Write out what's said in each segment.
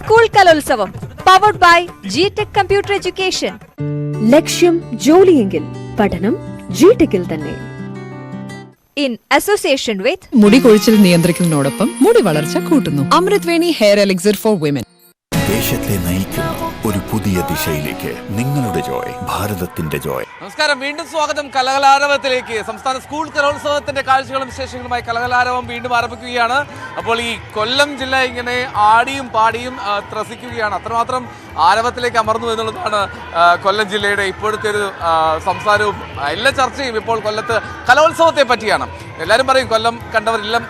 School Kalolsavam powered by ജിടെക് computer education. ലക്ഷ്യം ജോലിയെങ്കിൽ പഠനം ജിടെക്കിൽ തന്നെ. ഇൻ അസോസിയേഷൻ വിത്ത് മുടി കൊഴിച്ചിൽ നിയന്ത്രിക്കുന്നതിനോടൊപ്പം മുടി വളർച്ച കൂട്ടുന്നു. അമൃത് Veni hair elixir for women. ദേശത്തെ നയിക്കുന്ന ഒരു പുതിയ ദിശയിലേക്ക് നിങ്ങളുടെ ജോയ്, ഭാരതത്തിന്റെ ജോയ്. നമസ്കാരം, വീണ്ടും സ്വാഗതം കലകലാരവത്തിലേക്ക്. സംസ്ഥാന സ്കൂൾ കലോത്സവത്തിന്റെ കാഴ്ചകളും വിശേഷങ്ങളുമായി കലകലാരവം വീണ്ടും ആരംഭിക്കുകയാണ്. അപ്പോൾ ഈ കൊല്ലം ജില്ല ഇങ്ങനെ ആടിയും പാടിയും ത്രസിക്കുകയാണ്. അത്രമാത്രം ആരവത്തിലേക്ക് അമർന്നു എന്നുള്ളതാണ് കൊല്ലം ജില്ലയുടെ ഇപ്പോഴത്തെ ഒരു സംസാരവും എല്ലാ ചർച്ചയും ഇപ്പോൾ കൊല്ലത്ത് കലോത്സവത്തെ പറ്റിയാണ്. എല്ലാവരും പറയും കൊല്ലം കണ്ടവരെല്ലാം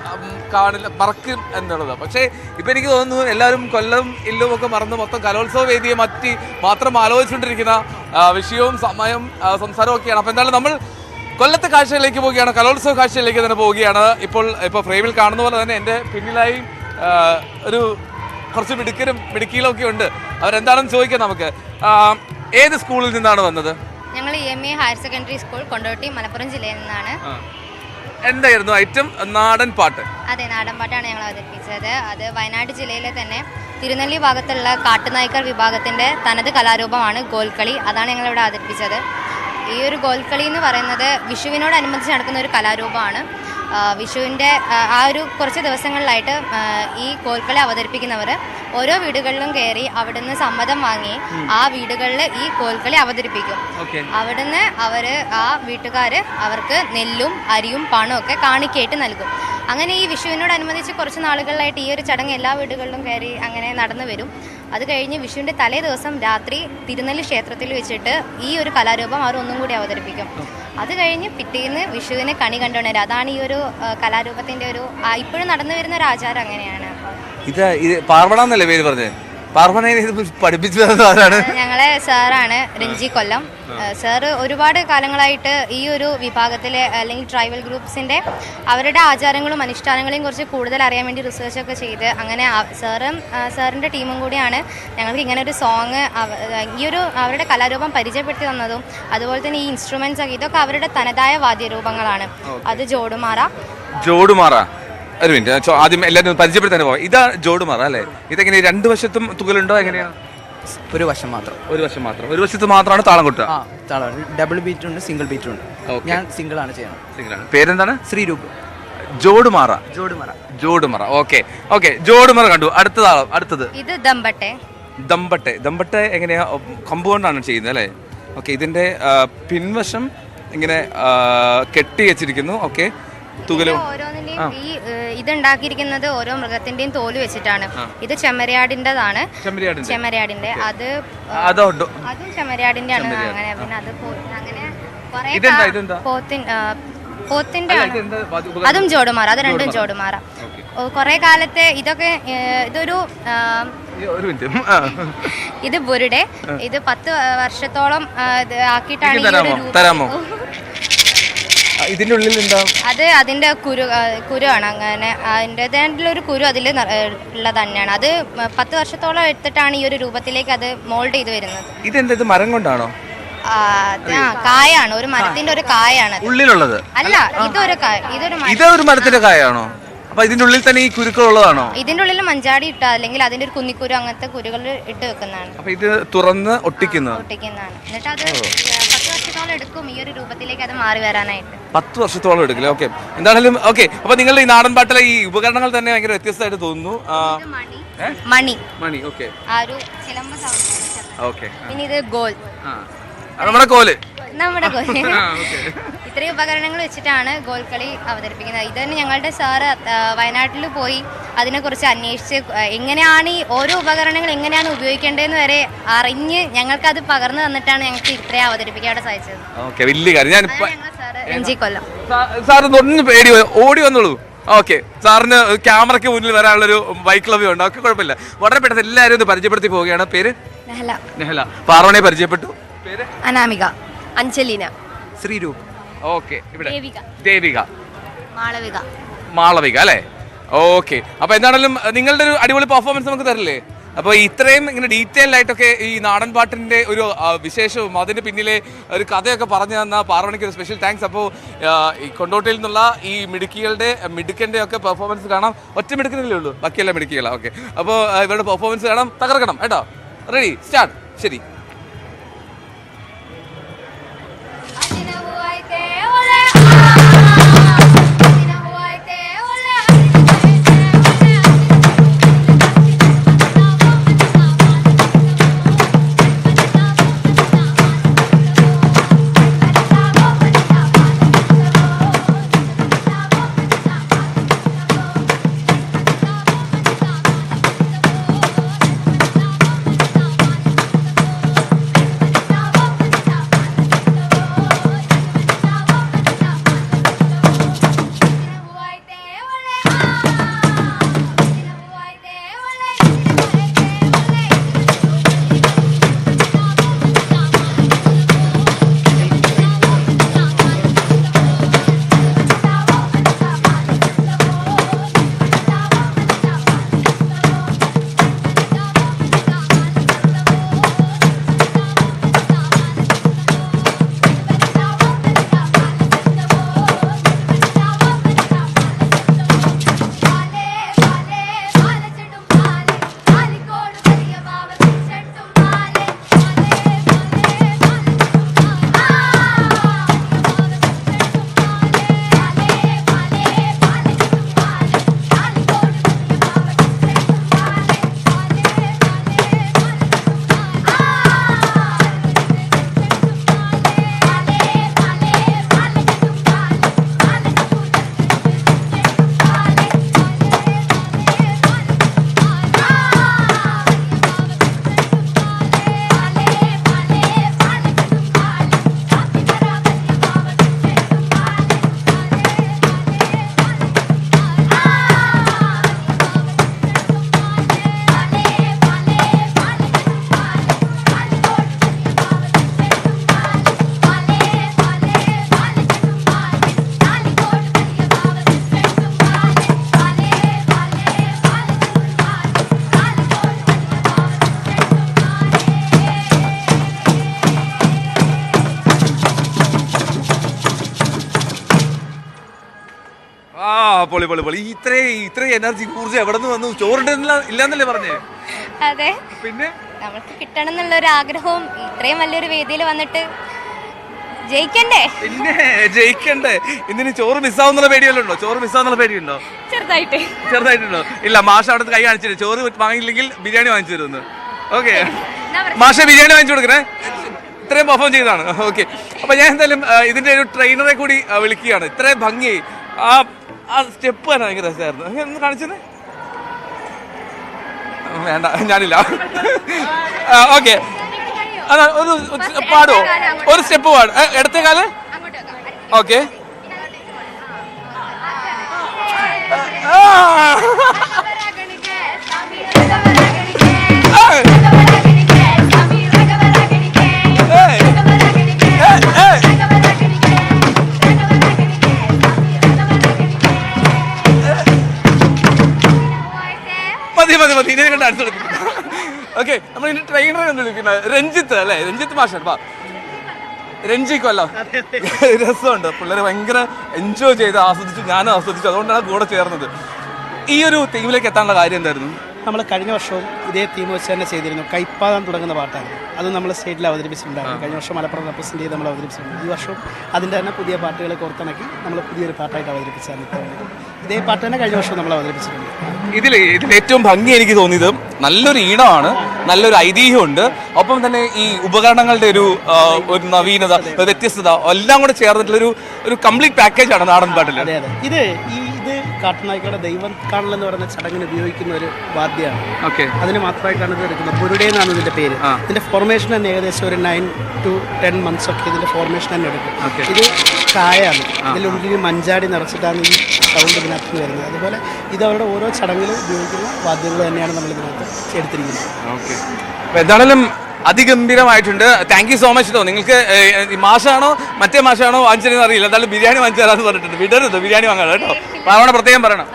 കാണില്ല, മറക്കും എന്നുള്ളത്. പക്ഷേ ഇപ്പം എനിക്ക് തോന്നുന്നു എല്ലാവരും കൊല്ലം ഇല്ലും ഒക്കെ മറന്ന് മൊത്തം കലോത്സവ വേദിയെ മാത്രം ആലോചിച്ചുകൊണ്ടിരിക്കുന്ന വിഷയവും സമയം സംസാരവും ഒക്കെയാണ്. അപ്പോൾ എന്തായാലും നമ്മൾ കൊല്ലത്തെ കാഴ്ചയിലേക്ക് പോവുകയാണ്, കലോത്സവ കാഴ്ചയിലേക്ക് തന്നെ പോവുകയാണ്. ഇപ്പോൾ ഫ്രെയിമിൽ കാണുന്ന പോലെ തന്നെ എൻ്റെ പിന്നിലായി ഒരു കുറച്ച് മിടുക്കിയിലും ഒക്കെ ഉണ്ട്. അവരെന്താണെന്ന് ചോദിക്കാം നമുക്ക്. ഏത് സ്കൂളിൽ നിന്നാണ് വന്നത്? ഞങ്ങൾ EMA higher secondary school Kondotty, Malappuram ജില്ലയിൽ നിന്നാണ്. എന്തായിരുന്നു ഐറ്റം? നാടൻ പാട്ട്. അതെ, നാടൻ പാട്ടാണ് ഞങ്ങൾ അവതരിപ്പിച്ചത്. അത് വയനാട് ജില്ലയിലെ തന്നെ തിരുനെല്ലി ഭാഗത്തുള്ള കാട്ടുനായ്ക്കർ വിഭാഗത്തിൻ്റെ തനത് കലാരൂപമാണ് ഗോൽക്കളി. അതാണ് ഞങ്ങളിവിടെ അവതരിപ്പിച്ചത്. ഈ ഒരു ഗോൽക്കളി എന്ന് പറയുന്നത് വിഷുവിനോടനുബന്ധിച്ച് നടക്കുന്ന ഒരു കലാരൂപമാണ്. വിഷുവിൻ്റെ ആ ഒരു കുറച്ച് ദിവസങ്ങളിലായിട്ട് ഈ കോൽക്കളി അവതരിപ്പിക്കുന്നവർ ഓരോ വീടുകളിലും കയറി അവിടുന്ന് സമ്മതം വാങ്ങി ആ വീടുകളിൽ ഈ കോൽക്കളി അവതരിപ്പിക്കും. അവിടുന്ന് ആ വീട്ടുകാർ അവർക്ക് നെല്ലും അരിയും പണവും ഒക്കെ കാണിക്കയായിട്ട് നൽകും. അങ്ങനെ ഈ വിഷുവിനോടനുബന്ധിച്ച് കുറച്ച് നാളുകളിലായിട്ട് ഈ ഒരു ചടങ്ങ് എല്ലാ വീടുകളിലും കയറി അങ്ങനെ നടന്നു വരും. അത് കഴിഞ്ഞ് വിഷുവിൻ്റെ തലേ ദിവസം രാത്രി തിരുനെല്ലി ക്ഷേത്രത്തിൽ വെച്ചിട്ട് ഈ ഒരു കലാരൂപം അവർ ഒന്നും കൂടി അവതരിപ്പിക്കും. അത് കഴിഞ്ഞ് പിറ്റേന്ന് വിഷുവിനെ കണി കണ്ടുകൊണ്ടുവരും. അതാണ് ഈ ഒരു കലാരൂപത്തിൻ്റെ ഒരു ഇപ്പോഴും നടന്നു വരുന്ന ഒരു ആചാരം. അങ്ങനെയാണ്. ഇത് പാർവണ എന്നല്ലേ പേര് പറഞ്ഞത്? പാർവണയെ പഠിപ്പിച്ചു തന്നതാണ് ഞങ്ങളെ സാറാണ് രഞ്ജി കൊല്ലം. സാറ് ഒരുപാട് കാലങ്ങളായിട്ട് ഈ ഒരു വിഭാഗത്തിലെ അല്ലെങ്കിൽ ട്രൈബൽ ഗ്രൂപ്പ്സിൻ്റെ അവരുടെ ആചാരങ്ങളും അനുഷ്ഠാനങ്ങളെയും കുറിച്ച് കൂടുതൽ അറിയാൻ വേണ്ടി റിസർച്ചൊക്കെ ചെയ്ത് അങ്ങനെ സാറിൻ്റെ ടീമും കൂടിയാണ് ഞങ്ങൾക്ക് ഇങ്ങനെ ഒരു സോങ് ഈ ഒരു അവരുടെ കലാരൂപം പരിചയപ്പെടുത്തി തന്നതും. അതുപോലെ തന്നെ ഈ ഇൻസ്ട്രുമെൻറ്റ്സ് ഒക്കെ ഇതൊക്കെ അവരുടെ തനതായ വാദ്യരൂപങ്ങളാണ്. അത് ജോടുമാറ. ഒരു മിനിറ്റ്, ആദ്യം എല്ലാവരും പരിചയപ്പെടുത്താൻ പോവാം. ഇതാ ജോടുമാറ അല്ലേ? ഇതെങ്ങനെ രണ്ട് വശത്തും തുകലുണ്ടോ? എങ്ങനെയാണ്? ഒരു വശം മാത്രം. ഒരു വശത്ത് മാത്രമാണ് താളം കൊട്ടുക? ഡബിൾ ബീറ്റ് ഉണ്ട്, സിംഗിൾ ബീറ്റ് ഉണ്ട്. ഞാൻ സിംഗിൾ ആണ് ചെയ്യുന്നത്. പേരെന്താണ്? ശ്രീരൂപ്. ജോടുമറ. ഓക്കെ, ജോടുമറ കണ്ടു. അടുത്തത് ഇത് ദമ്പട്ടെ എങ്ങനെയാ? കമ്പുകൊണ്ടാണ് ചെയ്യുന്നത് അല്ലേ? ഓക്കെ, ഇതിന്റെ പിൻവശം ഇങ്ങനെ കെട്ടി വെച്ചിരിക്കുന്നു. ഓക്കെ, ഓരോന്നിന്റെയും ഈ ഇതുണ്ടാക്കിയിരിക്കുന്നത് ഓരോ മൃഗത്തിന്റെയും തോല് വെച്ചിട്ടാണ്. ഇത് ചെമ്മരിയാടിൻ്റെതാണ്. ചെമ്മരിയാടിന്റെ അതും ചെമ്മരിയാടിന്റെ ആണ്. അങ്ങനെ പിന്നെ അത് അങ്ങനെ പോത്തിന്റെ അതും ജോടുമാറ. അത് രണ്ടും ജോടുമാറ. കുറെ കാലത്തെ ഇതൊക്കെ ഇതൊരു ഇത് ബുരുടെ. ഇത് 10 വർഷത്തോളം ആക്കിയിട്ടാണ് ഈ ഒരു രൂപം. ഇതിന്റെ ഉള്ളിൽ എന്താ? അത് അതിന്റെ കുരുവാണ്. അങ്ങനെ അതിൻ്റെ ഒരു കുരു അതിൽ ഉള്ളത് തന്നെയാണ്. അത് 10 വർഷത്തോളം എടുത്തിട്ടാണ് ഈ ഒരു രൂപത്തിലേക്ക് അത് മോൾഡ് ചെയ്ത് വരുന്നത്. ഇതെന്താ, മരം കൊണ്ടാണോ? കായാണ്, ഒരു മരത്തിന്റെ ഒരു കായാണ് ഉള്ളിലുള്ളത്. അല്ല, ഇതൊരു മരത്തിന്റെ കായാണോ? അപ്പൊ ഇതിന്റെ ഉള്ളിൽ തന്നെ ഈ കുരുക്കൾ ഉള്ളതാണോ? ഇതിന്റെ ഉള്ളിൽ മഞ്ചാടി ഇട്ട അല്ലെങ്കിൽ അതിന്റെ ഒരു കുന്നിക്കുരു അങ്ങനത്തെ കുരുകൾ ഇട്ട് വെക്കുന്നതാണ്. അപ്പൊ ഇത് തുറന്ന് ഒട്ടിക്കുന്നതാണ്. എന്നിട്ട് അത് 10 വർഷത്തോളം എടുക്കും ഈ ഒരു രൂപത്തിലേക്ക് അത് മാറി വരാനായിട്ട്. 10 വർഷത്തോളം എടുക്കില്ല. ഓക്കെ, എന്താണെങ്കിലും ഓക്കെ. അപ്പൊ നിങ്ങളുടെ ഈ നാടൻ പാട്ടിലെ ഈ ഉപകരണങ്ങൾ തന്നെ ഭയങ്കര വ്യത്യസ്തമായിട്ട് തോന്നുന്നു. മണി. ഓക്കെ, ആ ഒരു ചിലമ്പ സൗണ്ട്. ഓക്കെ, പിന്നെ ഇത് ഗോൽ. നമ്മുടെ കോല്. ഇത്രയും ഉപകരണങ്ങൾ വെച്ചിട്ടാണ് ഗോൽക്കളി അവതരിപ്പിക്കുന്നത്. ഇത് തന്നെ ഞങ്ങളുടെ സാറ് വയനാട്ടിൽ പോയി അതിനെക്കുറിച്ച് അന്വേഷിച്ച് എങ്ങനെയാണ് ഈ ഓരോ ഉപകരണങ്ങൾ എങ്ങനെയാണ് ഉപയോഗിക്കേണ്ടതെന്ന് വരെ അറിഞ്ഞ് ഞങ്ങൾക്കത് പകർന്നു തന്നിട്ടാണ് ഞങ്ങൾക്ക് ഇത്രയും അവതരിപ്പിക്കാതെ സാധിച്ചത്. രഞ്ജി കൊല്ലം. സാറിന് ഒന്ന് പേടി ഓടി വന്നോളൂ. ഓക്കെ, സാറിന് ക്യാമറയ്ക്ക് മുന്നിൽ വരാനുള്ളൊരു ബൈക്ക് ലവ്യം ഉണ്ട്. ഒക്കെ കുഴപ്പമില്ല. വളരെ പെട്ടെന്ന് എല്ലാവരും ഒന്ന് പരിചയപ്പെടുത്തി പോവുകയാണ്. പേര്? നെഹല. പാർവണയെ പരിചയപ്പെട്ടു. പേര്? അനാമിക. അഞ്ജലീന. ശ്രീരൂപ്. ഓക്കെ, ഇവിടെ ദേവിക. മാളവിക അല്ലേ? ഓക്കെ, അപ്പൊ എന്താണെങ്കിലും നിങ്ങളുടെ ഒരു അടിപൊളി പെർഫോമൻസ് നമുക്ക് തരില്ലേ? അപ്പോൾ ഇത്രയും ഇങ്ങനെ ഡീറ്റെയിൽ ആയിട്ടൊക്കെ ഈ നാടൻ പാട്ടിൻ്റെ ഒരു വിശേഷവും അതിൻ്റെ പിന്നിലെ ഒരു കഥയൊക്കെ പറഞ്ഞു തന്ന പാർവണിക്ക് ഒരു സ്പെഷ്യൽ താങ്ക്സ്. അപ്പോൾ ഈ കൊണ്ടോട്ടിയിൽ നിന്നുള്ള ഈ മിടുക്കൻ്റെ ഒക്കെ പെർഫോമൻസ് കാണാം. ഒറ്റ മിടുക്കനല്ലേ ഉള്ളൂ, ബാക്കിയെല്ലാം മിടുക്കികളാണ്. ഓക്കെ, അപ്പോൾ ഇവരുടെ പെർഫോമൻസ് കാണാം, തകർക്കണം കേട്ടോ. Ready, start. ശരി. പൊളി പൊളി പൊളി. ഇത്രയും എനർജി ഊർജ്ജം എവിടെ നിന്ന് വന്നു? ചോറുണ്ടെന്നില്ല ഇല്ലാന്നല്ലേ പറഞ്ഞേ? അതെ, പിന്നെ നമുക്ക് കിട്ടണം എന്നുള്ള ഒരു ആഗ്രഹവും ഇത്രയും വലിയൊരു വേദിയിൽ വന്നിട്ട് ജയിക്കണ്ടേ. പിന്നെ ജയിക്കണ്ടേ. ഇന്നിന് ചോറ് മിസ്സാവുന്നുള്ള പേടിയല്ലോ? ചോറ് മിസ്സാവുന്നുള്ള പേടിയുണ്ടോ? ചെറുതായിട്ടുണ്ടോ? ഇല്ല, മാഷ അവിടെ കൈ കാണിച്ചിട്ട് ചോറ് വാങ്ങിയില്ലെങ്കിൽ ബിരിയാണി വാങ്ങിച്ചു തരുമെന്ന്. ഓക്കെ, മാഷ ബിരിയാണി വാങ്ങിച്ചു കൊടുക്കണേ. ഇത്രയും പെർഫോം ചെയ്തതാണ്. ഓക്കെ, അപ്പൊ ഞാൻ എന്തായാലും ഇതിന്റെ ഒരു ട്രെയിനറെ കൂടി വിളിക്കുകയാണ്. ഇത്രയും ഭംഗിയായി ആ സ്റ്റെപ്പ് തന്നെ ഭയങ്കര രസമായിരുന്നു. ഒന്ന് കാണിച്ചത് വേണ്ട, ഞാനില്ല. ഓക്കെ, അതാ ഒരു പാടുവോ? ഒരു സ്റ്റെപ്പ് പാടും. ഇടത്തെ കാല്. ഓക്കെ, മതി ഇനി കണ്ട് ഡാൻസ് കളിപ്പിക്കുന്നത്. ഓക്കെ, നമ്മൾ ഇനി ട്രെയിനറെ കണ്ട് വിളിക്കുന്നത് രഞ്ജിത്ത് അല്ലേ? രഞ്ജിത്ത് മാഷൻ. രഞ്ജിക്കല്ലോ, രസമുണ്ട്. പിള്ളേർ ഭയങ്കര എൻജോയ് ചെയ്ത് ആസ്വദിച്ചു, ഞാനും ആസ്വദിച്ചു. അതുകൊണ്ടാണ് കൂടെ ചേർന്നത്. ഈ ഒരു ടീമിലേക്ക് എത്താനുള്ള കാര്യം എന്തായിരുന്നു? നമ്മൾ കഴിഞ്ഞ വർഷവും ഇതേ തീം വെച്ച് തന്നെ ചെയ്തിരുന്നു. കൈപ്പാതാൻ തുടങ്ങുന്ന പാട്ടായിരുന്നു. അത് നമ്മൾ സ്റ്റേറ്റിൽ അവതരിപ്പിച്ചിട്ടുണ്ടായിരുന്നു. കഴിഞ്ഞ വർഷം മലപ്പുറം റെപ്രസെൻറ്റ് ചെയ്ത് നമ്മൾ അവതരിപ്പിച്ചിട്ടുണ്ട്. ഈ വർഷം അതിൻ്റെ തന്നെ പുതിയ പാട്ടുകളെ കോർത്തിണക്കി നമ്മൾ പുതിയൊരു പാട്ടായിട്ട് അവതരിപ്പിച്ചായിരുന്നു. ഇതേ പാട്ട് തന്നെ കഴിഞ്ഞ വർഷം നമ്മൾ അവതരിപ്പിച്ചിട്ടുണ്ട്. ഇതിൽ ഏറ്റവും ഭംഗി എനിക്ക് തോന്നിയത് നല്ലൊരു ഈണമാണ്, നല്ലൊരു ഐതിഹ്യമുണ്ട്, ഒപ്പം തന്നെ ഈ ഉപകരണങ്ങളുടെ ഒരു നവീനത, വ്യത്യസ്തത എല്ലാം കൂടെ ചേർന്നിട്ടുള്ളൊരു കംപ്ലീറ്റ് പാക്കേജാണ് നാടൻ പാട്ടിൽ. അതെ അതെ, ഇത് കാട്ടുനായ്ക്കളുടെ ദൈവം കാണലെന്ന് പറയുന്ന ചടങ്ങിന് ഉപയോഗിക്കുന്ന ഒരു വാദ്യമാണ്. ഓക്കെ, അതിന് മാത്രമായിട്ടാണ് ഇത് എടുക്കുന്നത്. പുരുടേ എന്നാണ് ഇതിന്റെ പേര്. ഇതിന്റെ ഫോർമേഷൻ തന്നെ ഏകദേശം ഒരു 9 to 10 months ഒക്കെ ഇതിന്റെ ഫോർമേഷൻ തന്നെ എടുക്കും. ഇത് കായാണ്, ഇതിലുള്ളിൽ മഞ്ചാടി നിറച്ചിട്ടാണ് ഈ സൗണ്ട് ഇതിനകത്ത് വരുന്നത്. അതുപോലെ ഇത് അവരുടെ ഓരോ ചടങ്ങിലും ഉപയോഗിക്കുന്ന വാദ്യങ്ങൾ തന്നെയാണ് നമ്മൾ ഇതിനകത്ത് എടുത്തിരിക്കുന്നത്. ഓക്കെ, എന്താണെങ്കിലും അതിഗംഭീരമായിട്ടുണ്ട്. താങ്ക് യു സോ മച്ച് കേട്ടോ. നിങ്ങൾക്ക് മാഷാണോ മറ്റേ മാഷാണോ വാങ്ങിച്ചതെന്ന് അറിയില്ല, എന്തായാലും ബിരിയാണി വാങ്ങിച്ചു തരാന്ന് പറഞ്ഞിട്ടുണ്ട്. വിടരുത്, ബിരിയാണി വാങ്ങാം കേട്ടോ. പാവണ പ്രത്യേകം പറയണം.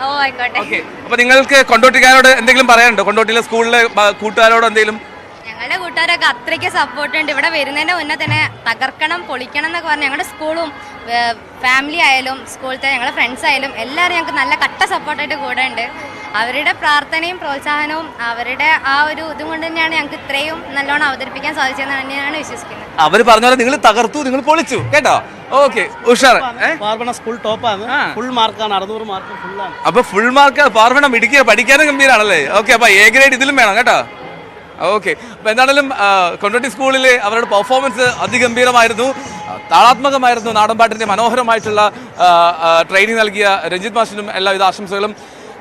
ഓക്കെ. അപ്പൊ നിങ്ങൾക്ക് കൊണ്ടോട്ടിക്കാരോട് എന്തെങ്കിലും പറയാനുണ്ടോ? കൊണ്ടോട്ടിയിലെ സ്കൂളിലെ കൂട്ടുകാരോട് എന്തെങ്കിലും? ഞങ്ങളുടെ കൂട്ടുകാരൊക്കെ അത്രയ്ക്ക് സപ്പോർട്ട് ഉണ്ട്. ഇവിടെ വരുന്നതിന്റെ മുന്നേ തന്നെ തകർക്കണം പൊളിക്കണം എന്നൊക്കെ പറഞ്ഞ് ഞങ്ങളുടെ സ്കൂളും ഫാമിലി ആയാലും സ്കൂളത്തെ ഞങ്ങളുടെ ഫ്രണ്ട്സ് ആയാലും എല്ലാവരും ഞങ്ങൾക്ക് നല്ല കട്ട സപ്പോർട്ടായിട്ട് കൂടെ ഉണ്ട്. അവരുടെ പ്രാർത്ഥനയും പ്രോത്സാഹനവും അവരുടെ ആ ഒരു ഇതും കൊണ്ട് തന്നെയാണ് ഞങ്ങൾക്ക് ഇത്രയും നല്ലോണം അവതരിപ്പിക്കാൻ സാധിച്ചതെന്ന് തന്നെയാണ് വിശ്വസിക്കുന്നത്. അവർ പറഞ്ഞ പോലെ നിങ്ങൾ തകർത്തു, നിങ്ങൾ പൊളിച്ചു കേട്ടോ. ഓക്കെ, ഉഷാർ. പാർവണ സ്കൂൾ ടോപ്പാണ്, ഫുൾ മാർക്കാണ്, 600 മാർക്ക് ഫുള്ളാണ്. അപ്പൊ ഫുൾ മാർക്ക് പാർവണ ഇടുക്കിയ പഠിക്കാനും ഗംഭീരാണല്ലേ. ഓക്കെ, അപ്പൊ എ ഗ്രേഡ് ഇതിലും വേണം കേട്ടോ. ഓക്കെ, അപ്പൊ എന്താണെങ്കിലും കൊണ്ടോട്ടി സ്കൂളിലെ അവരുടെ പെർഫോമൻസ് അതിഗംഭീരമായിരുന്നു, താളാത്മകമായിരുന്നു. നാടൻപാട്ടിന്റെ മനോഹരമായിട്ടുള്ള ട്രെയിനിങ് നൽകിയ രഞ്ജിത് മാഷിനും എല്ലാവിധ ആശംസകളും.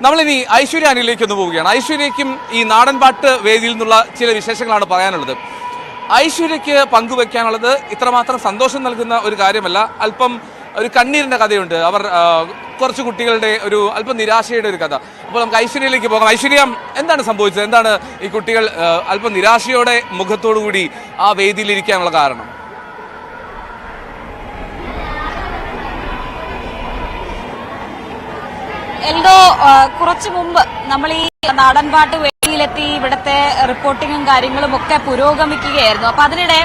നമ്മളിനി ഐശ്വര്യ അനിലേക്ക് ഒന്ന് പോവുകയാണ്. ഐശ്വര്യയ്ക്കും ഈ നാടൻപാട്ട് വേദിയിൽ നിന്നുള്ള ചില വിശേഷങ്ങളാണ് പറയാനുള്ളത്. ഐശ്വര്യയ്ക്ക് പങ്കുവെക്കാനുള്ളത് ഇത്രമാത്രം സന്തോഷം നൽകുന്ന ഒരു കാര്യമല്ല, അല്പം ഒരു കണ്ണീരിൻ്റെ കഥയുണ്ട്. അവർ കുറച്ച് കുട്ടികളുടെ ഒരു അല്പം നിരാശയുടെ ഒരു കഥ. അപ്പോൾ നമുക്ക് ഐശ്വര്യയിലേക്ക് പോകാം. ഐശ്വര്യം, എന്താണ് സംഭവിച്ചത്? എന്താണ് ഈ കുട്ടികൾ അല്പം നിരാശയോടെ മുഖത്തോടു കൂടി ആ വേദിയിലിരിക്കാനുള്ള കാരണം? എൽദോ, കുറച്ചു മുമ്പ് നമ്മൾ ഈ നാടൻപാട്ട് വേദിയിലെത്തി ഇവിടുത്തെ റിപ്പോർട്ടിങ്ങും കാര്യങ്ങളും ഒക്കെ പുരോഗമിക്കുകയായിരുന്നു. അപ്പൊ അതിനിടെ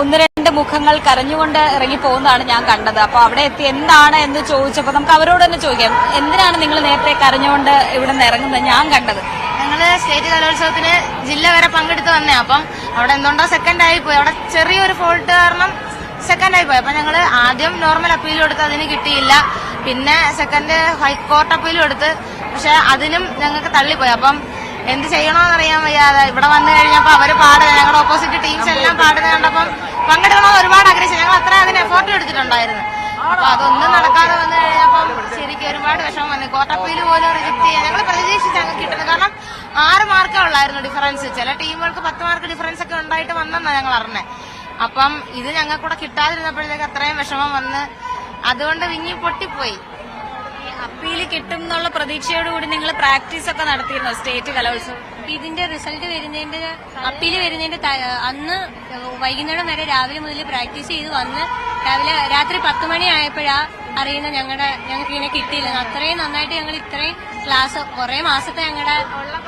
1-2 മുഖങ്ങൾ കരഞ്ഞുകൊണ്ട് ഇറങ്ങി പോകുന്നതാണ് ഞാൻ കണ്ടത്. അപ്പൊ അവിടെ എത്തി എന്താണ് എന്ന് ചോദിച്ചപ്പോൾ നമുക്ക് അവരോട് തന്നെ ചോദിക്കാം, എന്തിനാണ് നിങ്ങൾ നേരത്തെ കരഞ്ഞുകൊണ്ട് ഇവിടെ നിന്ന് ഇറങ്ങുന്നത്? ഞാൻ കണ്ടത് ഞങ്ങള് സ്റ്റേറ്റ് കലോത്സവത്തിന് ജില്ല വരെ പങ്കെടുത്ത് വന്നേ. അപ്പം അവിടെ എന്തുകൊണ്ടോ സെക്കൻഡ് ആയി പോയി. അവിടെ ചെറിയൊരു ഫോൾട്ട് കാരണം സെക്കൻഡ് ആയി പോയി. അപ്പൊ ഞങ്ങള് ആദ്യം നോർമൽ അപ്പീൽ കൊടുത്ത് അതിന് കിട്ടിയില്ല. പിന്നെ സെക്കൻഡ് ഹൈക്കോർട്ട് അപ്പീൽ കൊടുത്ത്, പക്ഷെ അതിനും ഞങ്ങൾക്ക് തള്ളിപ്പോയി. അപ്പം എന്ത് ചെയ്യണോന്നറിയാൻ വയ്യാതെ ഇവിടെ വന്നു കഴിഞ്ഞപ്പോ അവര് പാടുന്നത്, ഞങ്ങളുടെ ഓപ്പോസിറ്റ് ടീംസ് എല്ലാം പാടുന്നത് കണ്ടപ്പം പങ്കെടുക്കണമെന്ന് ഒരുപാട് ആഗ്രഹിച്ചു. ഞങ്ങൾ അത്ര അതിന് എഫോർട്ട് എടുത്തിട്ടുണ്ടായിരുന്നു. അപ്പൊ അതൊന്നും നടക്കാതെ വന്നു കഴിഞ്ഞപ്പം ശരിക്കും ഒരുപാട് വിഷമം വന്നു. കോർട്ട് അപ്പീൽ പോലും റിജക്ട് ചെയ്യാൻ ഞങ്ങൾ പ്രതീക്ഷിച്ച് ഞങ്ങൾക്ക് കിട്ടുന്നത്. കാരണം 6 മാർക്കേ ഉള്ളായിരുന്നു ഡിഫറൻസ്. ചില ടീമുകൾക്ക് 10 മാർക്ക് ഡിഫറൻസ് ഒക്കെ ഉണ്ടായിട്ട് വന്നെന്നാണ് ഞങ്ങൾ അറിഞ്ഞത്. അപ്പം ഇത് ഞങ്ങൾക്കൂടെ കിട്ടാതിരുന്നപ്പോഴത്തേക്ക് അത്രയും വിഷമം വന്ന് അതുകൊണ്ട് വിങ്ങി പൊട്ടിപ്പോയി. അപ്പീല് കിട്ടും എന്നുള്ള പ്രതീക്ഷയോടുകൂടി നിങ്ങൾ പ്രാക്ടീസ് ഒക്കെ നടത്തിയിരുന്നു സ്റ്റേറ്റ് കലോത്സവം. ഇതിന്റെ റിസൾട്ട് വരുന്നതിന്റെ അപ്പീല് വരുന്നതിന്റെ അന്ന് വൈകുന്നേരം വരെ രാവിലെ മുതൽ പ്രാക്ടീസ് ചെയ്ത് വന്ന് രാത്രി 10 മണി ആയപ്പോഴാ അറിയുന്ന ഞങ്ങൾക്ക് ഇങ്ങനെ കിട്ടിയില്ല. അത്രയും നന്നായിട്ട് ഞങ്ങൾ ഇത്രയും ക്ലാസ് കുറെ മാസത്തെ ഞങ്ങളുടെ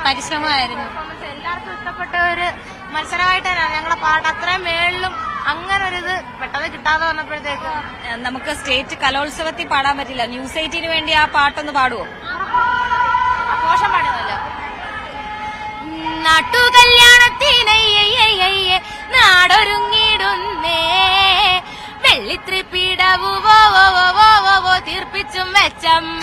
പരിശ്രമമായിരുന്നു. എല്ലാവർക്കും ഇഷ്ടപ്പെട്ട ഒരു മത്സരമായിട്ട് തന്നെയാണ് ഞങ്ങളുടെ പാട്ട്. അത്രയും മേളിലും അങ്ങനെ ഒരു ഇത് പെട്ടെന്ന് കിട്ടാതെ വന്നപ്പോഴത്തേക്ക് നമുക്ക് സ്റ്റേറ്റ് കലോത്സവത്തിൽ പാടാൻ പറ്റില്ല. ന്യൂസ് 18 വേണ്ടി ആ പാട്ടൊന്ന് പാടുവോ? ആഘോഷം പാടുന്നല്ലോ. നാട്ടുകല്യാണത്തിന് നാടൊരുങ്ങിടുന്നേ വെള്ളിത്രിപ്പീടവോ തീർപ്പിച്ചും വെച്ചമ്മ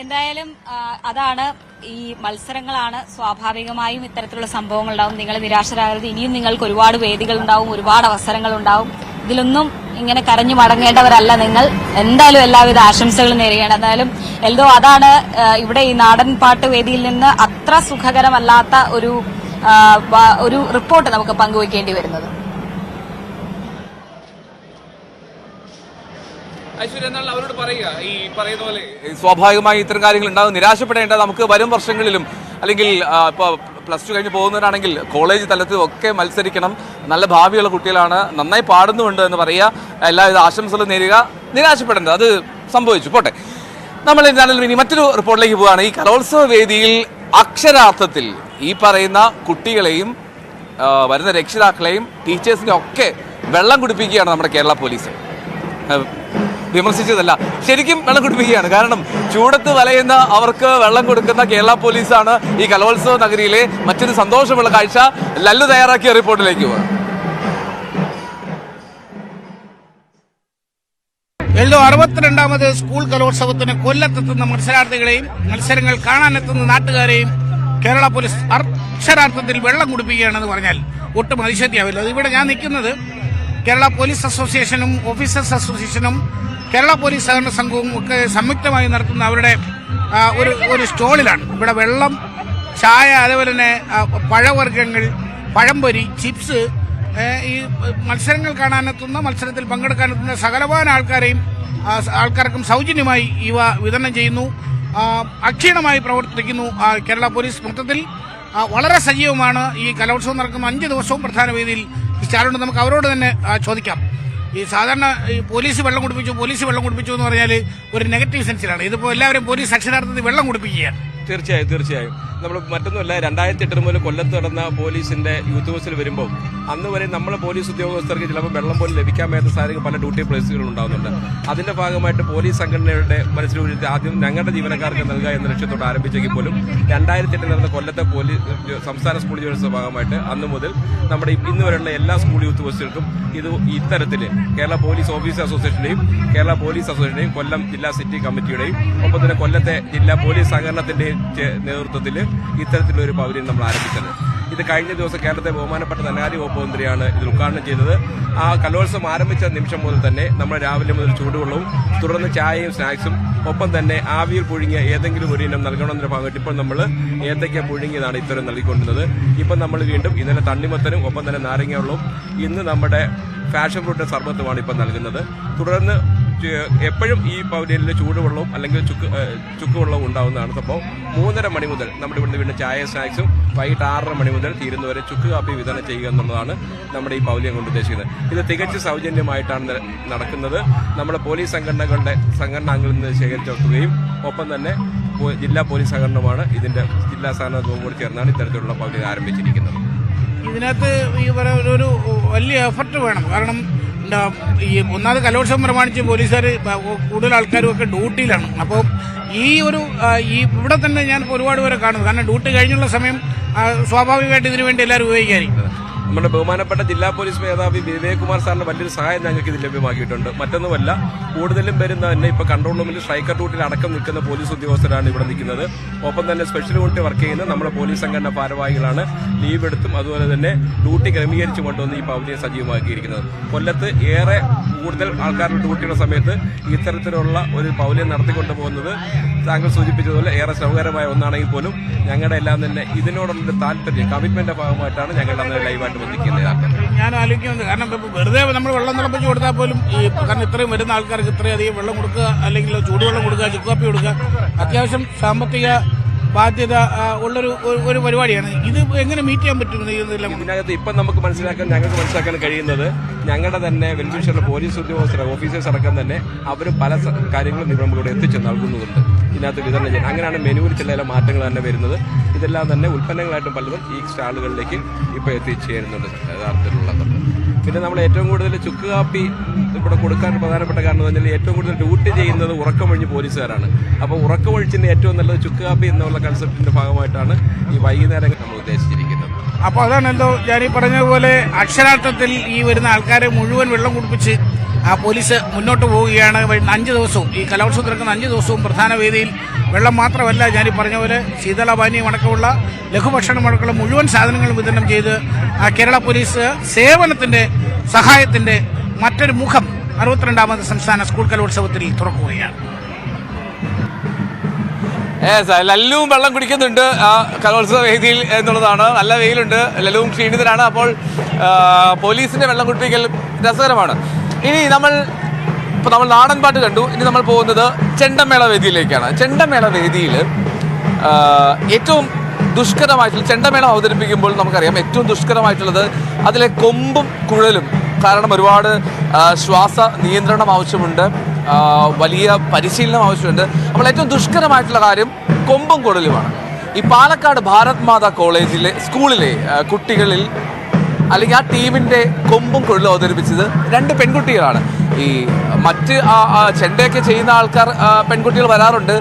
എന്തായാലും അതാണ് ഈ മത്സരങ്ങളാണ്. സ്വാഭാവികമായും ഇത്തരത്തിലുള്ള സംഭവങ്ങൾ ഉണ്ടാവും. നിങ്ങൾ നിരാശരാകരുത്. ഇനിയും നിങ്ങൾക്ക് ഒരുപാട് വേദികൾ ഉണ്ടാവും, ഒരുപാട് അവസരങ്ങൾ ഉണ്ടാവും. ഇതിലൊന്നും ഇങ്ങനെ കരഞ്ഞു മടങ്ങേണ്ടവരല്ല നിങ്ങൾ. എന്തായാലും എല്ലാവിധ ആശംസകളും നേരുകയാണ്. എന്തായാലും എൽദോ, അതാണ് ഇവിടെ ഈ നാടൻ പാട്ട് വേദിയിൽ നിന്ന് അത്ര സുഖകരമല്ലാത്ത ഒരു റിപ്പോർട്ട് നമുക്ക് പങ്കുവയ്ക്കേണ്ടി വരുന്നത്. ഐശ്വര്യ, എന്നാൽ അവരോട് പറയുക, ഈ പറയുന്ന പോലെ സ്വാഭാവികമായി ഇത്തരം കാര്യങ്ങൾ ഉണ്ടാകും. നിരാശപ്പെടേണ്ട. നമുക്ക് വരും വർഷങ്ങളിലും അല്ലെങ്കിൽ ഇപ്പോൾ +2 കഴിഞ്ഞ് പോകുന്നവരാണെങ്കിൽ കോളേജ് തലത്തിൽ ഒക്കെ മത്സരിക്കണം. നല്ല ഭാവിയുള്ള കുട്ടികളാണ്, നന്നായി പാടുന്നുണ്ട് എന്ന് പറയുക. എല്ലാവിധ ആശംസകളും നേരുക. നിരാശപ്പെടേണ്ടത്, അത് സംഭവിച്ചു പോട്ടെ. നമ്മൾ എന്തായാലും ഇനി മറ്റൊരു റിപ്പോർട്ടിലേക്ക് പോവുകയാണ്. ഈ കലോത്സവ വേദിയിൽ അക്ഷരാർത്ഥത്തിൽ ഈ പറയുന്ന കുട്ടികളെയും വരുന്ന രക്ഷിതാക്കളെയും ടീച്ചേഴ്സിനെയും ഒക്കെ വെള്ളം കുടിപ്പിക്കുകയാണ് നമ്മുടെ കേരള പോലീസ്. വിമർശിച്ചതല്ല, ശരിക്കും വെള്ളം കുടിപ്പിക്കുകയാണ്. കാരണം ചൂടത്ത് വലയുന്ന അവർക്ക് വെള്ളം കൊടുക്കുന്ന കേരള പോലീസാണ് ഈ കലോത്സവ നഗരിയിലെ മറ്റൊരു സന്തോഷമുള്ള കാഴ്ച. ലല്ലു തയ്യാറാക്കിയ റിപ്പോർട്ടിലേക്ക് പോകാം. 62ാമത് സ്കൂൾ കലോത്സവത്തിന് കൊല്ലത്തെത്തുന്ന മത്സരാർത്ഥികളെയും മത്സരങ്ങൾ കാണാനെത്തുന്ന നാട്ടുകാരെയും കേരള പോലീസ് അക്ഷരാർത്ഥത്തിൽ വെള്ളം കുടിപ്പിക്കുകയാണെന്ന് പറഞ്ഞാൽ ഒട്ടും അതിശക്തിയാവില്ല. ഇവിടെ ഞാൻ നിൽക്കുന്നത് കേരള പോലീസ് അസോസിയേഷനും ഓഫീസേഴ്സ് അസോസിയേഷനും കേരള പോലീസ് സഹകരണ സംഘവും ഒക്കെ സംയുക്തമായി നടത്തുന്ന അവരുടെ ഒരു സ്റ്റോളിലാണ്. ഇവിടെ വെള്ളം, ചായ, അതേപോലെ തന്നെ പഴവർഗ്ഗങ്ങൾ, പഴംപൊരി, ചിപ്സ്, ഈ മത്സരങ്ങൾ കാണാനെത്തുന്ന, മത്സരത്തിൽ പങ്കെടുക്കാനെത്തുന്ന സകലമാന ആൾക്കാർക്കും സൗജന്യമായി ഇവ വിതരണം ചെയ്യുന്നു. അക്ഷീണമായി പ്രവർത്തിക്കുന്നു കേരള പോലീസ്. മൊത്തത്തിൽ വളരെ സജീവമാണ്. ഈ കലോത്സവം നടക്കുന്ന 5 ദിവസവും പ്രധാന വേദിയിൽ സ്റ്റാറുണ്ട്. നമുക്ക് അവരോട് തന്നെ ചോദിക്കാം. ഈ സാധാരണ ഈ പോലീസ് വെള്ളം കുടിപ്പിച്ചു എന്ന് പറഞ്ഞാൽ ഒരു നെഗറ്റീവ് സെൻസിലാണ്. ഇതിപ്പോൾ എല്ലാവരും പോലീസ് അക്ഷരാർത്ഥത്തിൽ വെള്ളം കുടിപ്പിക്കുകയാണ്. തീർച്ചയായും നമ്മൾ മറ്റൊന്നുമല്ല, 2008 മുതൽ കൊല്ലത്ത് നടന്ന പോലീസിന്റെ യൂത്ത് ഫെസ്റ്റിൽ വരുമ്പോൾ അന്ന് വരെ നമ്മളെ പോലീസ് ഉദ്യോഗസ്ഥർക്ക് ചിലപ്പോൾ വെള്ളം പോലും ലഭിക്കാൻ മേലാത്ത സാഹചര്യം പല ഡ്യൂട്ടി പ്ലേസുകൾ ഉണ്ടാകുന്നുണ്ട്. അതിന്റെ ഭാഗമായിട്ട് പോലീസ് സംഘടനയുടെ മനസ്സിലൂടെ ആദ്യം ഞങ്ങളുടെ ജീവനക്കാർക്ക് നൽകുക എന്ന ലക്ഷ്യത്തോട് ആരംഭിച്ചെങ്കിൽ പോലും 2008 നടന്ന കൊല്ലത്തെ സംസ്ഥാന സ്കൂൾ യൂണിവേഴ്സിറ്റി ഭാഗമായിട്ട് അന്ന് മുതൽ നമ്മുടെ ഇന്ന് വരെയുള്ള എല്ലാ സ്കൂൾ യൂത്ത് ഫെസ്റ്റുകൾക്കും ഇത് ഇത്തരത്തിൽ കേരള പോലീസ് ഓഫീസർ അസോസിയേഷന്റെയും കേരള പോലീസ് അസോസിയേഷന്റെയും കൊല്ലം ജില്ലാ സിറ്റി കമ്മിറ്റിയുടെയും ഒപ്പം തന്നെ കൊല്ലത്തെ ജില്ലാ പോലീസ് സഹകരണത്തിന്റെയും നേതൃത്വത്തിൽ ഇത്തരത്തിലൊരു പൗര്യം നമ്മൾ ആരംഭിച്ചത്. ഇത് കഴിഞ്ഞ ദിവസം കേരളത്തെ ബഹുമാനപ്പെട്ട ധനകാര്യ വകുപ്പ് മന്ത്രിയാണ് ഇത് ഉദ്ഘാടനം ചെയ്തത്. ആ കലോത്സവം ആരംഭിച്ച നിമിഷം മുതൽ തന്നെ നമ്മൾ രാവിലെ മുതൽ ചൂടുവെള്ളവും തുടർന്ന് ചായയും സ്നാക്സും ഒപ്പം തന്നെ ആവിയിൽ പുഴുങ്ങിയ ഏതെങ്കിലും ഒരു ഇനം നൽകണമെന്നതിന്റെ ഭാഗമായിട്ട് ഇപ്പോൾ നമ്മൾ ഏത്തയ്ക്ക പുഴുങ്ങിയതാണ് ഇത്തരം നൽകിക്കൊണ്ടിരുന്നത്. ഇപ്പം നമ്മൾ വീണ്ടും ഇന്നലെ തണ്ണിമത്തനും ഒപ്പം തന്നെ നാരങ്ങ വെള്ളവും ഇന്ന് നമ്മുടെ ഫാഷൻ ഫ്രൂട്ട് സർബത്തുമാണ് ഇപ്പം നൽകുന്നത്. തുടർന്ന് എപ്പോഴും ഈ പൗര്യനിൽ ചൂടുവെള്ളവും അല്ലെങ്കിൽ ചുക്കുവെള്ളവും ഉണ്ടാവുന്നതാണ്. സംഭവം 3:30 മണി മുതൽ നമ്മുടെ ഇവിടുന്ന് വീണ്ടും ചായ സ്നാക്സും വൈകിട്ട് 6:30 മണി മുതൽ തീരുന്നവരെ ചുക്ക് കാപ്പി വിതരണം ചെയ്യുക എന്നുള്ളതാണ് നമ്മുടെ ഈ പൗര്യം കൊണ്ട് ഉദ്ദേശിക്കുന്നത്. ഇത് തികച്ചും സൗജന്യമായിട്ടാണ് നടക്കുന്നത്. നമ്മുടെ പോലീസ് സംഘടനാംഗങ്ങളിൽ നിന്ന് ശേഖരിച്ചെത്തുകയും ഒപ്പം തന്നെ ജില്ലാ പോലീസ് സഹകരണമാണ് ഇതിന്റെ ജില്ലാ സഹകരണ കൂടി ചേർന്നാണ് ഇത്തരത്തിലുള്ള പൗര്യം ആരംഭിച്ചിരിക്കുന്നത്. ഇതിനകത്ത് ഈ ഒരു വലിയ എഫർട്ട് വേണം. കാരണം ഈ ഒന്നാമത് കലോത്സവം പ്രമാണിച്ച് പോലീസുകാർ കൂടുതൽ ആൾക്കാരും ഒക്കെ ഡ്യൂട്ടിയിലാണ്. അപ്പോൾ ഇവിടെ തന്നെ ഞാൻ ഒരുപാട് പേരെ കാണുന്നു. കാരണം ഡ്യൂട്ടി കഴിഞ്ഞുള്ള സമയം സ്വാഭാവികമായിട്ട് ഇതിനു വേണ്ടി എല്ലാവരും ഉപയോഗിക്കാതിരിക്കും. നമ്മുടെ ബഹുമാനപ്പെട്ട ജില്ലാ പോലീസ് മേധാവി വിവേക് കുമാർ സാറിന്റെ വലിയൊരു സഹായം ഞങ്ങൾക്ക് ഇത് ലഭ്യമാക്കിയിട്ടുണ്ട്. മറ്റൊന്നുമല്ല, കൂടുതലും വരുന്ന തന്നെ ഇപ്പൊ കൺട്രോൾ റൂമിൽ സ്ട്രൈക്കർ ഡ്യൂട്ടിയിൽ അടക്കം നിൽക്കുന്ന പോലീസ് ഉദ്യോഗസ്ഥരാണ് ഇവിടെ നിൽക്കുന്നത്. ഒപ്പം തന്നെ സ്പെഷ്യൽ യൂണിറ്റ് വർക്ക് ചെയ്യുന്ന നമ്മുടെ പോലീസ് സംഘടന ഭാരവാഹികളാണ് ലീവ് എടുത്തും അതുപോലെ തന്നെ ഡ്യൂട്ടി ക്രമീകരിച്ചു കൊണ്ടുവന്ന് ഈ പൗര്യം സജീവമാക്കിയിരിക്കുന്നത്. കൊല്ലത്ത് ഏറെ കൂടുതൽ ആൾക്കാരുടെ ഡ്യൂട്ടിയുടെ സമയത്ത് ഇത്തരത്തിലുള്ള ഒരു പൗര്യം നടത്തിക്കൊണ്ടു പോകുന്നത് താങ്കൾ സൂചിപ്പിച്ചതുപോലെ ഏറെ ശ്രമകരമായ ഒന്നാണെങ്കിൽ പോലും ഞങ്ങളുടെ എല്ലാം തന്നെ ഇതിനോടുള്ള താല്പര്യം കമ്മിറ്റ്മെന്റിന്റെ ഭാഗമായിട്ടാണ് ഞങ്ങൾ അന്ന് ലൈവായിട്ട് ബന്ധിക്കുന്നത്. ഞാൻ ആലോചിക്കുന്നത്, കാരണം വെറുതെ നമ്മൾ വെള്ളം തിളപ്പിച്ച് കൊടുത്താൽ പോലും കാരണം ഇത്രയും വരുന്ന ആൾക്കാർക്ക് ഇത്രയധികം വെള്ളം കൊടുക്കുക, അല്ലെങ്കിൽ ചൂടുവെള്ളം കൊടുക്കുക, ചുക്കാപ്പി കൊടുക്കുക, അത്യാവശ്യം സാമ്പത്തിക ബാധ്യത ഉള്ളൊരു പരിപാടിയാണ്. ഇത് എങ്ങനെ മീറ്റ് ചെയ്യാൻ പറ്റും? ഇതിനകത്ത് ഇപ്പം ഞങ്ങൾക്ക് മനസ്സിലാക്കാൻ കഴിയുന്നത് ഞങ്ങളുടെ തന്നെ വെൽഫെയർ പോലീസ് ഉദ്യോഗസ്ഥർ ഓഫീസേഴ്സ് അടക്കം തന്നെ അവരും പല കാര്യങ്ങളും നമ്മളിവിടെ എത്തിച്ച് നൽകുന്നുണ്ട്. ഇതിനകത്ത് വിതരണം ചെയ്യാൻ അങ്ങനെയാണ് മെനുവിൽ ചില മാറ്റങ്ങൾ തന്നെ വരുന്നത്. ഇതെല്ലാം തന്നെ ഉൽപ്പന്നങ്ങളായിട്ടും പലതും ഈ സ്റ്റാളുകളിലേക്ക് ഇപ്പോൾ എത്തിച്ചേരുന്നുണ്ട് യഥാർത്ഥത്തിലുള്ളത്. പിന്നെ നമ്മൾ ഏറ്റവും കൂടുതൽ ചുക്ക് കാപ്പി ഇവിടെ കൊടുക്കാൻ പ്രധാനപ്പെട്ട കാരണം എന്ന് പറഞ്ഞാൽ ഏറ്റവും കൂടുതൽ ഡ്യൂട്ടി ചെയ്യുന്നത് ഉറക്കമൊഴിഞ്ഞ് പോലീസുകാരാണ്. അപ്പോൾ ഉറക്കമൊഴിച്ചിന് ഏറ്റവും നല്ലത് ചുക്ക് കാപ്പി എന്നുള്ള കൺസെപ്റ്റിന്റെ ഭാഗമായിട്ടാണ് ഈ വൈകുന്നേരം നമ്മൾ ഉദ്ദേശിച്ചിരിക്കുന്നത്. അപ്പോൾ അതാണല്ലോ ഞാൻ ഈ പറഞ്ഞതുപോലെ അക്ഷരാർത്ഥത്തിൽ ഈ വരുന്ന ആൾക്കാരെ മുഴുവൻ വെള്ളം കുടിപ്പിച്ച് പോലീസ് മുന്നോട്ട് പോവുകയാണ്. 5 ദിവസവും ഈ കലോത്സവം നടക്കുന്ന 5 ദിവസവും പ്രധാന വേദിയിൽ വെള്ളം മാത്രമല്ല, ഞാനീ പറഞ്ഞ പോലെ ശീതളപാനീയം അടക്കമുള്ള ലഘുഭക്ഷണം അടക്കമുള്ള മുഴുവൻ സാധനങ്ങളും വിതരണം ചെയ്ത് കേരള പോലീസ് സേവനത്തിൻ്റെ സഹായത്തിൻ്റെ മറ്റൊരു മുഖം 62ാമത് സംസ്ഥാന സ്കൂൾ കലോത്സവത്തിൽ തുറക്കുകയാണ്. ലല്ലുവും വെള്ളം കുടിക്കുന്നുണ്ട് ആ കലോത്സവ വേദിയിൽ എന്നുള്ളതാണ്. നല്ല വെയിലുണ്ട്, ലല്ലുവും ക്ഷീണിതരാണ്. അപ്പോൾ പോലീസിന്റെ വെള്ളം കുടിപ്പിക്കൽ രസകരമാണ്. ഇനി നമ്മൾ നാടൻ പാട്ട് കണ്ടു, ഇനി നമ്മൾ പോകുന്നത് ചെണ്ടമേള വേദിയിലേക്കാണ്. ചെണ്ടമേള വേദിയിൽ ഏറ്റവും ദുഷ്കരമായിട്ടുള്ള ചെണ്ടമേളം അവതരിപ്പിക്കുമ്പോൾ നമുക്കറിയാം ഏറ്റവും ദുഷ്കരമായിട്ടുള്ളത് അതിലെ കൊമ്പും കുഴലും. കാരണം ഒരുപാട് ശ്വാസ നിയന്ത്രണം ആവശ്യമുണ്ട്, വലിയ പരിശീലനം ആവശ്യമുണ്ട്. അപ്പോൾ ഏറ്റവും ദുഷ്കരമായിട്ടുള്ള കാര്യം കൊമ്പും കുഴലുമാണ്. ഈ പാലക്കാട് ഭാരത് മാതാ കോളേജിലെ സ്കൂളിലെ കുട്ടികളിൽ അല്ലെങ്കിൽ ആ ടീമിൻ്റെ കൊമ്പും കുഴലും അവതരിപ്പിച്ചത് 2 പെൺകുട്ടികളാണ്. ഈ മറ്റ് ചെണ്ടയൊക്കെ ചെയ്യുന്ന ആൾക്കാർ പെൺകുട്ടികൾ വരാറുണ്ട്,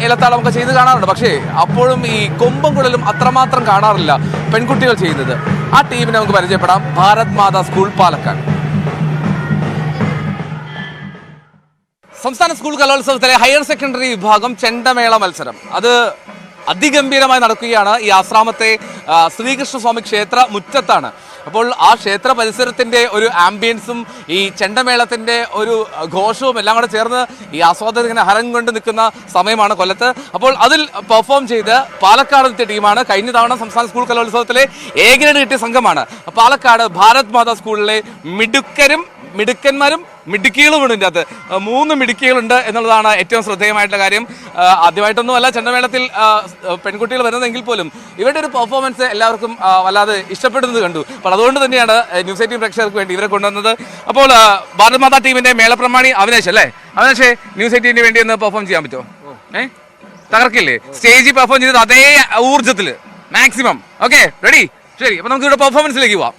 ഇലത്താളമൊക്കെ ചെയ്ത് കാണാറുണ്ട്. പക്ഷേ അപ്പോഴും ഈ കൊമ്പും കുഴലും അത്രമാത്രം കാണാറില്ല പെൺകുട്ടികൾ ചെയ്യുന്നത്. ആ ടീമിനെ നമുക്ക് പരിചയപ്പെടാം. ഭാരത് മാതാ സ്കൂൾ പാലക്കാട്. സംസ്ഥാന സ്കൂൾ കലോത്സവത്തിലെ ഹയർ സെക്കൻഡറി വിഭാഗം ചെണ്ടമേള മത്സരം അത് അതിഗംഭീരമായി നടക്കുകയാണ്. ഈ ആശ്രാമത്തെ ശ്രീകൃഷ്ണസ്വാമി ക്ഷേത്ര മുറ്റത്താണ്. അപ്പോൾ ആ ക്ഷേത്ര പരിസരത്തിൻ്റെ ഒരു ആംബിയൻസും ഈ ചെണ്ടമേളത്തിൻ്റെ ഒരു ഘോഷവും എല്ലാം കൂടെ ചേർന്ന് ഈ ആസ്വാദകർ ഇങ്ങനെ ഹരം കൊണ്ട് നിൽക്കുന്ന സമയമാണ് കൊല്ലത്ത്. അപ്പോൾ അതിൽ പെർഫോം ചെയ്ത് പാലക്കാടെത്തിയ ടീമാണ്. കഴിഞ്ഞ തവണ സംസ്ഥാന സ്കൂൾ കലോത്സവത്തിലെ എ ഗ്രേഡ് കിട്ടിയ സംഘമാണ്. പാലക്കാട് ഭാരത് മാതാ സ്കൂളിലെ മിടുക്കന്മാരും മിടുക്കികളുമുണ്ട്. ഇതിൻ്റെ അകത്ത് 3 മിടുക്കികളുണ്ട് എന്നുള്ളതാണ് ഏറ്റവും ശ്രദ്ധേയമായിട്ടുള്ള കാര്യം. ആദ്യമായിട്ടൊന്നുമല്ല ചെണ്ടമേളത്തിൽ പെൺകുട്ടികൾ വരുന്നതെങ്കിൽ പോലും ഇവരുടെ ഒരു പെർഫോമൻസ് എല്ലാവർക്കും വല്ലാതെ ഇഷ്ടപ്പെടുന്നത് കണ്ടു. അപ്പോൾ അതുകൊണ്ട് തന്നെയാണ് ന്യൂസ് 18 പ്രേക്ഷകർക്ക് വേണ്ടി ഇവരെ കൊണ്ടുവന്നത്. അപ്പോൾ ഭാരത് മാതാ ടീമിന്റെ മേളപ്രമാണി അവിനാശ് അല്ലേ? അവിനാശ്, ന്യൂസ് 18 വേണ്ടി ഒന്ന് പെർഫോം ചെയ്യാൻ പറ്റുമോ? തകർക്കില്ലേ? സ്റ്റേജിൽ പെർഫോം ചെയ്തത് അതേ ഊർജ്ജത്തിൽ മാക്സിമം. Okay, ready? ശരി, അപ്പോൾ നമുക്ക് ഇവിടെ പെർഫോമൻസിലേക്ക് പോവാം.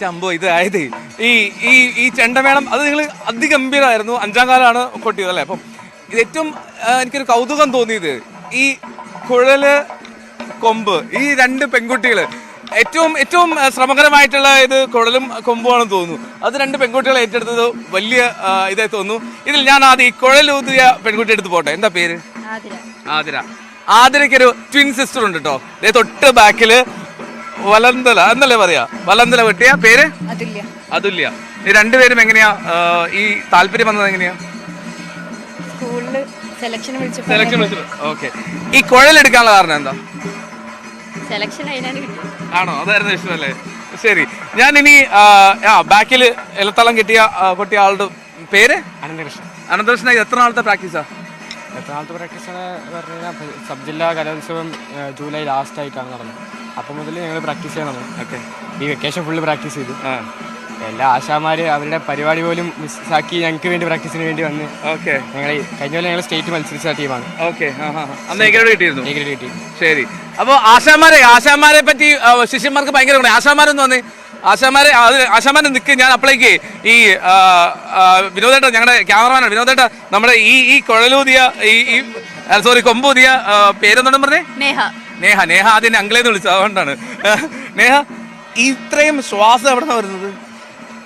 എൻ്റെ അമ്പോ ഇത് ആയത് ഈ ഈ ഈ ചെണ്ടമേളം അത് നിങ്ങൾ അതിഗംഭീരമായിരുന്നു. 5ാം കാലമാണ് കൊട്ടിയത് അല്ലേ? അപ്പം ഇത് ഏറ്റവും എനിക്കൊരു കൗതുകം തോന്നിയത് ഈ കുഴല് കൊമ്പ്, ഈ 2 പെൺകുട്ടികൾ ഏറ്റവും ശ്രമകരമായിട്ടുള്ള ഇത് കുഴലും കൊമ്പുമാണെന്ന് തോന്നുന്നു. അത് 2 പെൺകുട്ടികൾ ഏറ്റെടുത്തത് വലിയ ഇതായി തോന്നുന്നു. ഇതിൽ ഞാൻ ആദ്യം ഈ കുഴലൂതിയ പെൺകുട്ടി എടുത്ത് പോട്ടെ. എന്താ പേര്? ആതിര. ആതിരയ്ക്കൊരു ട്വിൻ സിസ്റ്റർ ഉണ്ട് കേട്ടോ. തൊട്ട് ബാക്കില് വലന്തല എന്നല്ലേ പറയാ, വലന്തല വെട്ടിയ പേര് അതുല്യ. ഈ 2 പേരും എങ്ങനെയാ ഈ താല്പര്യം വന്നത്? എങ്ങനെയാ? സ്കൂളില് സെലക്ഷൻ ഓക്കെ. ഈ കുഴലെടുക്കാനുള്ള കാരണം എന്താ? സെലക്ഷൻ ആണോ? അതായിരുന്നു ഇഷ്ടമല്ലേ? ശരി. ഞാൻ ഇനി ബാക്കിൽ ഇലത്തളം കൊട്ടിയ ആളുടെ പേര് അനന്തകൃഷ്ണൻ. എത്ര നാളത്തെ പ്രാക്ടീസാ? പ്രാക്ടീസ് സബ് ജില്ലാ കലോത്സവം ജൂലൈ ലാസ്റ്റ് ആയിട്ടാണ് നടന്നത്. അപ്പം മുതൽ ഞങ്ങൾ പ്രാക്ടീസ് ചെയ്യാൻ തുടങ്ങി. ഓക്കെ. ഈ വെക്കേഷൻ ഫുള്ള് പ്രാക്ടീസ് ചെയ്തു. എല്ലാ ആശാമാര് അവരുടെ പരിപാടി പോലും മിസ്സാക്കി ഞങ്ങൾക്ക് വേണ്ടി പ്രാക്ടീസിന് വേണ്ടി വന്ന്. ഓക്കെ. ഞങ്ങൾ കഴിഞ്ഞ പോലെ ഞങ്ങൾ സ്റ്റേറ്റ് മത്സരിച്ച ടീമാണ്. ഓക്കെ. കിട്ടിയിരുന്നു. ശരി. അപ്പോൾ ആശാമാരെ പറ്റി ശിഷ്യന്മാർക്ക് ഭയങ്കര ആശാമാരെന്ന് വന്നേ. ആശാമാരെ നിൽക്ക്. ഞാൻ അപ്പോഴേക്ക് ഈ വിനോദേട്ട, ഞങ്ങളുടെ ക്യാമറമാനാണ് വിനോദേട്ട, നമ്മുടെ ഈ കുഴലൂതിയ ഈ കൊമ്പൂതിയ പേരെന്നോടും പറഞ്ഞേ? നേഹ. ആദ്യം അങ്കിളേന്ന് വിളിച്ചത്, അതുകൊണ്ടാണ്. നേഹ, ഇത്രയും ശ്വാസം എവിടെ നിന്നാണ് വരുന്നത്?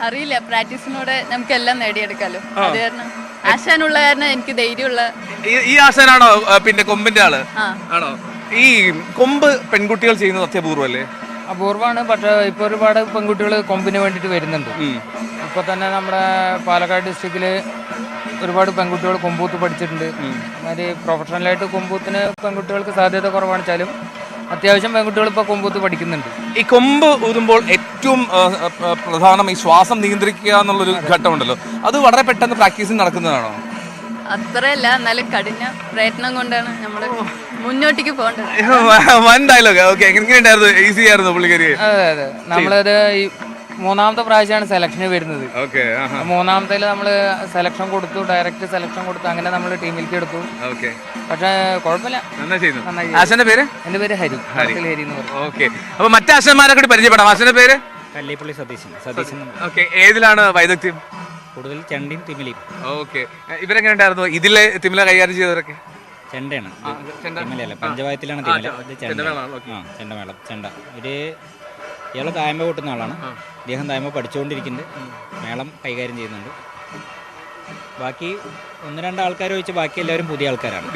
അറിയില്ല, പ്രാക്ടീസിനോട് നമുക്ക് എല്ലാം നേടിയെടുക്കാലോ. അത് കാരണം ആശാനുള്ള കാരണം എനിക്ക് ധൈര്യമുള്ള. ഈ ആശാനാണോ പിന്നെ കൊമ്പിന്റെ ആള്? ആണോ? ഈ കൊമ്പ് പെൺകുട്ടികൾ ചെയ്യുന്നത് അത്യപൂർവല്ലേ? അപൂർവമാണ്. പക്ഷേ ഇപ്പോൾ ഒരുപാട് പെൺകുട്ടികൾ കൊമ്പിന് വേണ്ടിയിട്ട് വരുന്നുണ്ട്. ഇപ്പോൾ തന്നെ നമ്മുടെ പാലക്കാട് ഡിസ്ട്രിക്റ്റിൽ ഒരുപാട് പെൺകുട്ടികൾ കൊമ്പൂത്ത് പഠിച്ചിട്ടുണ്ട്. അതായത് പ്രൊഫഷണലായിട്ട് കൊമ്പൂത്തിന് പെൺകുട്ടികൾക്ക് സാധ്യത കുറവാണെച്ചാലും അത്യാവശ്യം പെൺകുട്ടികൾ ഇപ്പോൾ കൊമ്പൂത്ത് പഠിക്കുന്നുണ്ട്. ഈ കൊമ്പ് ഊതുമ്പോൾ ഏറ്റവും പ്രധാനം ഈ ശ്വാസം നിയന്ത്രിക്കുക എന്നുള്ളൊരു ഘട്ടമുണ്ടല്ലോ, അത് വളരെ പെട്ടെന്ന് പ്രാക്ടീസിൽ നടക്കുന്നതാണോ? അത്രയല്ല, എന്നാലും കഠിന പ്രയത്നം കൊണ്ടാണ് നമ്മൾ മുന്നോട്ടേക്ക് പോകേണ്ടത്. വൻ ഡയലോഗ്. ഓക്കെ. എങ്ങനെയുണ്ടായിരുന്നു? ഈസി ആയിരുന്നു പുള്ളിക്കാരി? അതെ. നമ്മളത് ഈ 3ാമത്തെ പ്രാവശ്യമാണ് സെലക്ഷന് വരുന്നത്. മൂന്നാമത്തേല് നമ്മള് സെലക്ഷൻ കൊടുത്തു, ഡയറക്റ്റ് സെലക്ഷൻ കൊടുത്തു. അങ്ങനെ നമ്മൾ ടീമിലേക്ക് എടുത്തു. പക്ഷെ കുഴപ്പമില്ല, നന്നായി. ആശാന്റെ പേര്? എന്റെ പേര് ഹരി എന്ന് പറയും. ഓക്കെ. അപ്പൊ മറ്റേ ആശാന്മാരെ കൂടി പരിചയപ്പെടാം. ആശാന്റെ പേര്? കല്ലിപ്പള്ളി സതീശൻ. ഓക്കെ. ഏതിലാണ് വൈദഗ്ധ്യം? കൂടുതൽ ചെണ്ടയും തിമിലയും. ഓക്കെ. ഇവരെങ്ങനെ ഉണ്ടായിരുന്നു ഇതിലെ തിമില കൈകാര്യം ചെയ്തവരൊക്കെ? ചെണ്ടയാണ്, പഞ്ചവായത്തിലാണ് തിമില. ചെണ്ടമേളം. ഇയാൾ തായ്മ കൂട്ടുന്ന ആളാണ്. അദ്ദേഹം തായ്മ പഠിച്ചുകൊണ്ടിരിക്കുന്നുണ്ട്, മേളം കൈകാര്യം ചെയ്യുന്നുണ്ട്. ബാക്കി 1-2 ആൾക്കാർ വെച്ച് ബാക്കി എല്ലാവരും പുതിയ ആൾക്കാരാണ്.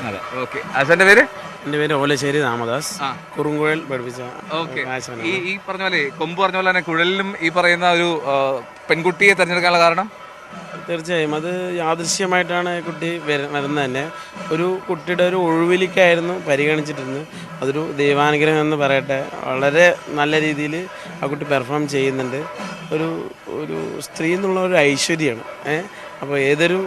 അതെ. ഓക്കെ. ആശാന്റെ പേര്? എൻ്റെ പേര് ഓലശ്ശേരി രാമദാസ്. കുറുങ്കുഴൽ പഠിപ്പിച്ച. ഈ പറഞ്ഞ പോലെ കൊമ്പ് പറഞ്ഞ പോലെ തന്നെ കുഴലിലും ഈ പറയുന്ന ഒരു പെൺകുട്ടിയെ തിരഞ്ഞെടുക്കാനുള്ള കാരണം? തീർച്ചയായും അത് യാദൃശ്യമായിട്ടാണ് കുട്ടി വരുന്നത് തന്നെ. ഒരു കുട്ടിയുടെ ഒരു ഒഴിവിലേക്കായിരുന്നു പരിഗണിച്ചിട്ടിരുന്നത്. അതൊരു ദൈവാനുഗ്രഹം എന്ന് പറയട്ടെ. വളരെ നല്ല രീതിയിൽ ആ കുട്ടി പെർഫോം ചെയ്യുന്നുണ്ട്. ഒരു സ്ത്രീ എന്നുള്ള ഒരു ഐശ്വര്യമാണ്. അപ്പോൾ ഏതൊരു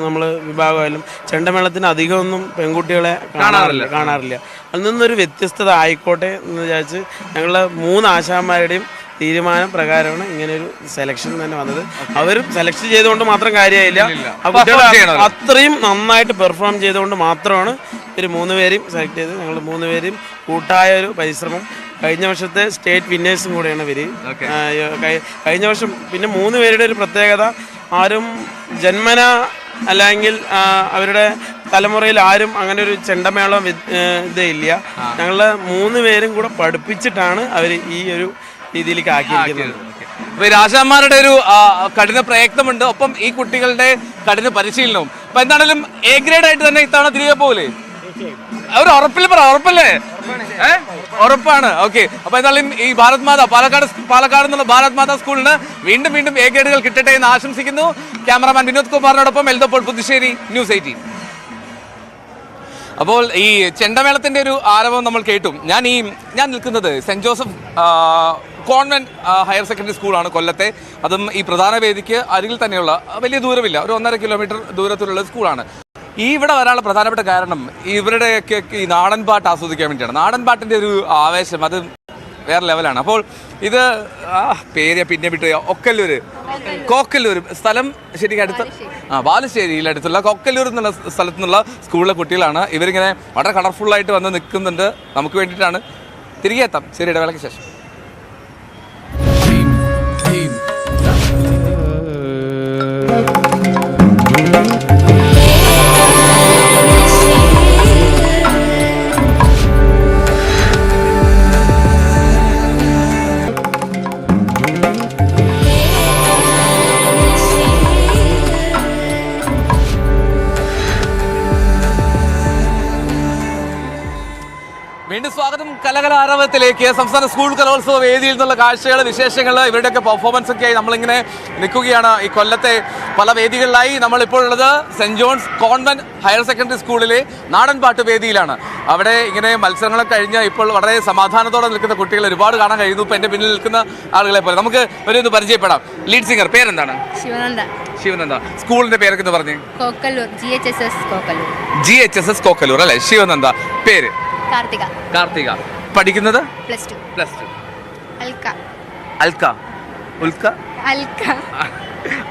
നമ്മൾ വിഭാഗമായാലും ചെണ്ടമേളത്തിന് അധികമൊന്നും പെൺകുട്ടികളെ കാണാറില്ല. അതിൽ നിന്നൊരു വ്യത്യസ്തത ആയിക്കോട്ടെ എന്ന് വിചാരിച്ച് ഞങ്ങൾ 3 ആശാന്മാരുടെയും തീരുമാനം പ്രകാരമാണ് ഇങ്ങനെയൊരു സെലക്ഷൻ തന്നെ വന്നത്. അവരും സെലക്ഷൻ ചെയ്തുകൊണ്ട് മാത്രം കാര്യമായില്ല, ആ കുട്ടികൾ അത്രയും നന്നായിട്ട് പെർഫോം ചെയ്തുകൊണ്ട് മാത്രമാണ് ഇവർ 3 പേരെയും സെലക്ട് ചെയ്ത്. ഞങ്ങൾ 3 പേരെയും കൂട്ടായ ഒരു പരിശ്രമം. കഴിഞ്ഞ വർഷത്തെ സ്റ്റേറ്റ് വിന്നേഴ്സും കൂടെയാണ് ഇവർ. കഴിഞ്ഞ വർഷം പിന്നെ 3 പേരുടെ ഒരു പ്രത്യേകത, ആരും ജന്മന അല്ലെങ്കിൽ അവരുടെ തലമുറയിൽ ആരും അങ്ങനെ ഒരു ചെണ്ടമേളം ഇതേ ഇല്ല. ഞങ്ങളെ 3 പേരും കൂടെ പഠിപ്പിച്ചിട്ടാണ് അവർ ഈ ഒരു രീതിയിലേക്ക് ആക്കിയിരിക്കുന്നത്. രാജാമാരുടെ ഒരു കഠിന പ്രയത്നമുണ്ട്, ഒപ്പം ഈ കുട്ടികളുടെ കഠിന പരിശീലനവും. അപ്പൊ എന്താണെങ്കിലും എ ഗ്രേഡ് ആയിട്ട് തന്നെ ഇത്തവണ തിരികെ പോകില്ലേ? അവർ ഉറപ്പല്ലേ? ഉറപ്പാണ്. ഓക്കെ. അപ്പൊ എന്തായാലും ഈ ഭാരത് മാതാ പാലക്കാട് എന്നുള്ള ഭാരത് മാതാ സ്കൂളിന് വീണ്ടും എ ഗ്രേഡുകൾ കിട്ടട്ടെ എന്ന് ആശംസിക്കുന്നു. ക്യാമറാമാൻ വിനോദ് കുമാറിനോടൊപ്പം എൽദോപ്പോൾ, പുതുശ്ശേരി, News 18. അപ്പോൾ ഈ ചെണ്ടമേളത്തിന്റെ ഒരു ആരവം നമ്മൾ കേട്ടു. ഞാൻ നിൽക്കുന്നത് saint Joseph convent Higher secondary സ്കൂളാണ് കൊല്ലത്തെ. അതും ഈ പ്രധാന വേദിക്ക് അരികിൽ തന്നെയുള്ള, വലിയ ദൂരമില്ല, ഒരു 1.5 കിലോമീറ്റർ ദൂരത്തിലുള്ള സ്കൂളാണ്. ഇവിടെ വരാനുള്ള പ്രധാനപ്പെട്ട കാരണം ഇവരുടെയൊക്കെ ഈ നാടൻ പാട്ട് ആസ്വദിക്കാൻ വേണ്ടിയാണ്. നാടൻ പാട്ടിന്റെ ഒരു ആവേശം അത് വേറെ ലെവലാണ്. അപ്പോൾ ഇത് പേര് പിന്നെ വിട്ട് കോക്കല്ലൂർ സ്ഥലം ശരിക്കും അടുത്ത് ബാലുശ്ശേരിയിൽ അടുത്തുള്ള കോക്കല്ലൂർ എന്നുള്ള സ്ഥലത്തു നിന്നുള്ള സ്കൂളിലെ കുട്ടികളാണ്. ഇവരിങ്ങനെ വളരെ കളർഫുള്ളായിട്ട് വന്ന് നിൽക്കുന്നുണ്ട്. നമുക്ക് വേണ്ടിയിട്ടാണ്. തിരികെ എത്താം ചെറിയ ഇടവേളയ്ക്ക് ശേഷം. വീണ്ടും സ്വാഗതം കലകലാരവത്തിലേക്ക്. സംസ്ഥാന സ്കൂൾ കലോത്സവ വേദിയിൽ നിന്നുള്ള കാഴ്ചകൾ, വിശേഷങ്ങൾ, ഇവരുടെയൊക്കെ പെർഫോമൻസ് ഒക്കെ ആയി നമ്മളിങ്ങനെ നിൽക്കുകയാണ്. ഈ കൊല്ലത്തെ പല വേദികളിലായി നമ്മളിപ്പോൾ ഉള്ളത് Saint John's Convent Higher Secondary സ്കൂളിലെ നാടൻ പാട്ട് വേദിയിലാണ്. അവിടെ ഇങ്ങനെ മത്സരങ്ങളൊക്കെ കഴിഞ്ഞ് ഇപ്പോൾ വളരെ സമാധാനത്തോടെ നിൽക്കുന്ന കുട്ടികൾ ഒരുപാട് കാണാൻ കഴിയുന്നു. ഇപ്പം എൻ്റെ പിന്നിൽ നിൽക്കുന്ന ആളുകളെ പോലെ നമുക്ക് ഒരു പരിചയപ്പെടാം. ലീഡ് സിംഗർ പേരെന്താണ്? ശിവനന്ദ. സ്കൂളിന്റെ പേരൊക്കെ പറഞ്ഞു? കോക്കല്ലൂർ, GHSS കോക്കല്ലൂർ അല്ലേ? ശിവനന്ദ. പേര്? കാർത്തിക. പഠിക്കുന്നത്? Plus two. അൽക്ക.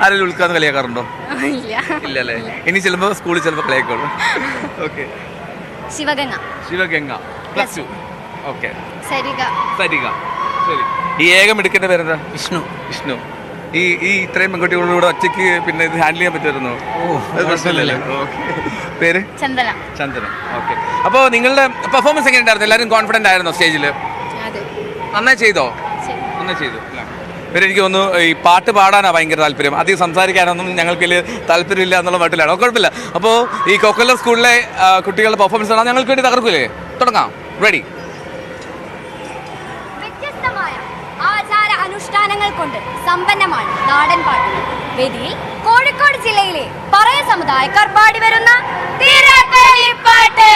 ആരെങ്കിലും ഉൽക്കാന്ന് കളിയാക്കാറുണ്ടോ? ഇല്ല അല്ലേ? ഇനി ചിലപ്പോ സ്കൂളിൽ ചിലപ്പോ കളിയാക്കുള്ളൂ. Okay. Sivaganga plus two. Okay. Sarika. ശരി. ഈ ഏകം എടുക്കേണ്ട പേരെന്താ? വിഷ്ണു. ഈ ഇത്രയും പെൺകുട്ടികളോട് ഒറ്റയ്ക്ക് പിന്നെ ഇത് ഹാൻഡിൽ ചെയ്യാൻ പറ്റുമായിരുന്നു? പേര്? ചന്ദന. ഓക്കെ. അപ്പോൾ നിങ്ങളുടെ പെർഫോമൻസ് എങ്ങനെ ഉണ്ടായിരുന്നു? എല്ലാവരും കോൺഫിഡന്റ് ആയിരുന്നോ സ്റ്റേജിൽ? നന്നായി ചെയ്തോ? നന്നായി ചെയ്തു. എനിക്ക് തോന്നുന്നു ഈ പാട്ട് പാടാനാണ് ഭയങ്കര താല്പര്യം. അധികം സംസാരിക്കാനൊന്നും ഞങ്ങൾക്ക് വലിയ താല്പര്യമില്ല എന്നുള്ള മട്ടിലാണ്. കുഴപ്പമില്ല. അപ്പോൾ ഈ കൊക്കല്ലൂർ സ്കൂളിലെ കുട്ടികളുടെ പെർഫോമൻസ് ആണ് ഞങ്ങൾക്ക് വേണ്ടി തകർക്കൂലേ? തുടങ്ങാം. റെഡി? അനുഷ്ഠാനങ്ങൾ കൊണ്ട് സമ്പന്നമാണ് നാടൻ പാട്ടുകൾ. വേദിയിൽ കോഴിക്കോട് ജില്ലയിലെ പറയ സമുദായക്കാർ പാടി വരുന്ന തിരക്കളിപ്പാട്ട്.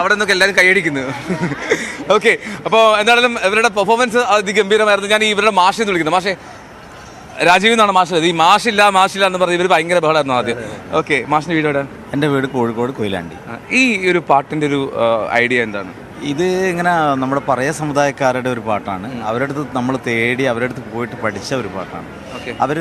അവിടെ നിന്നൊക്കെ എല്ലാവരും കൈയടിക്കുന്നു. ഓക്കെ, അപ്പോൾ എന്തായാലും ഇവരുടെ പെർഫോമൻസ് അതിഗംഭീരമായിരുന്നു. ഞാൻ ഇവരുടെ മാഷെ എന്ന് വിളിക്കുന്നത്. മാഷെ രാജീവ് എന്നാണ് മാഷ്. ഈ മാഷില്ല എന്ന് പറഞ്ഞ് ഇവർ ഭയങ്കര ബഹളമായിരുന്നു ആദ്യം. ഓക്കെ, മാഷിന്റെ വീട് എവിടെ? എൻ്റെ വീട് കോഴിക്കോട് കൊയിലാണ്ടി. ഈ ഒരു പാട്ടിന്റെ ഒരു ഐഡിയ എന്താണ്? ഇത് ഇങ്ങനെ നമ്മുടെ പഴയ സമുദായക്കാരുടെ ഒരു പാട്ടാണ്. അവരുടെ അടുത്ത് നമ്മൾ തേടി അവരുടെ അടുത്ത് പോയിട്ട് പഠിച്ച ഒരു പാട്ടാണ്. അവർ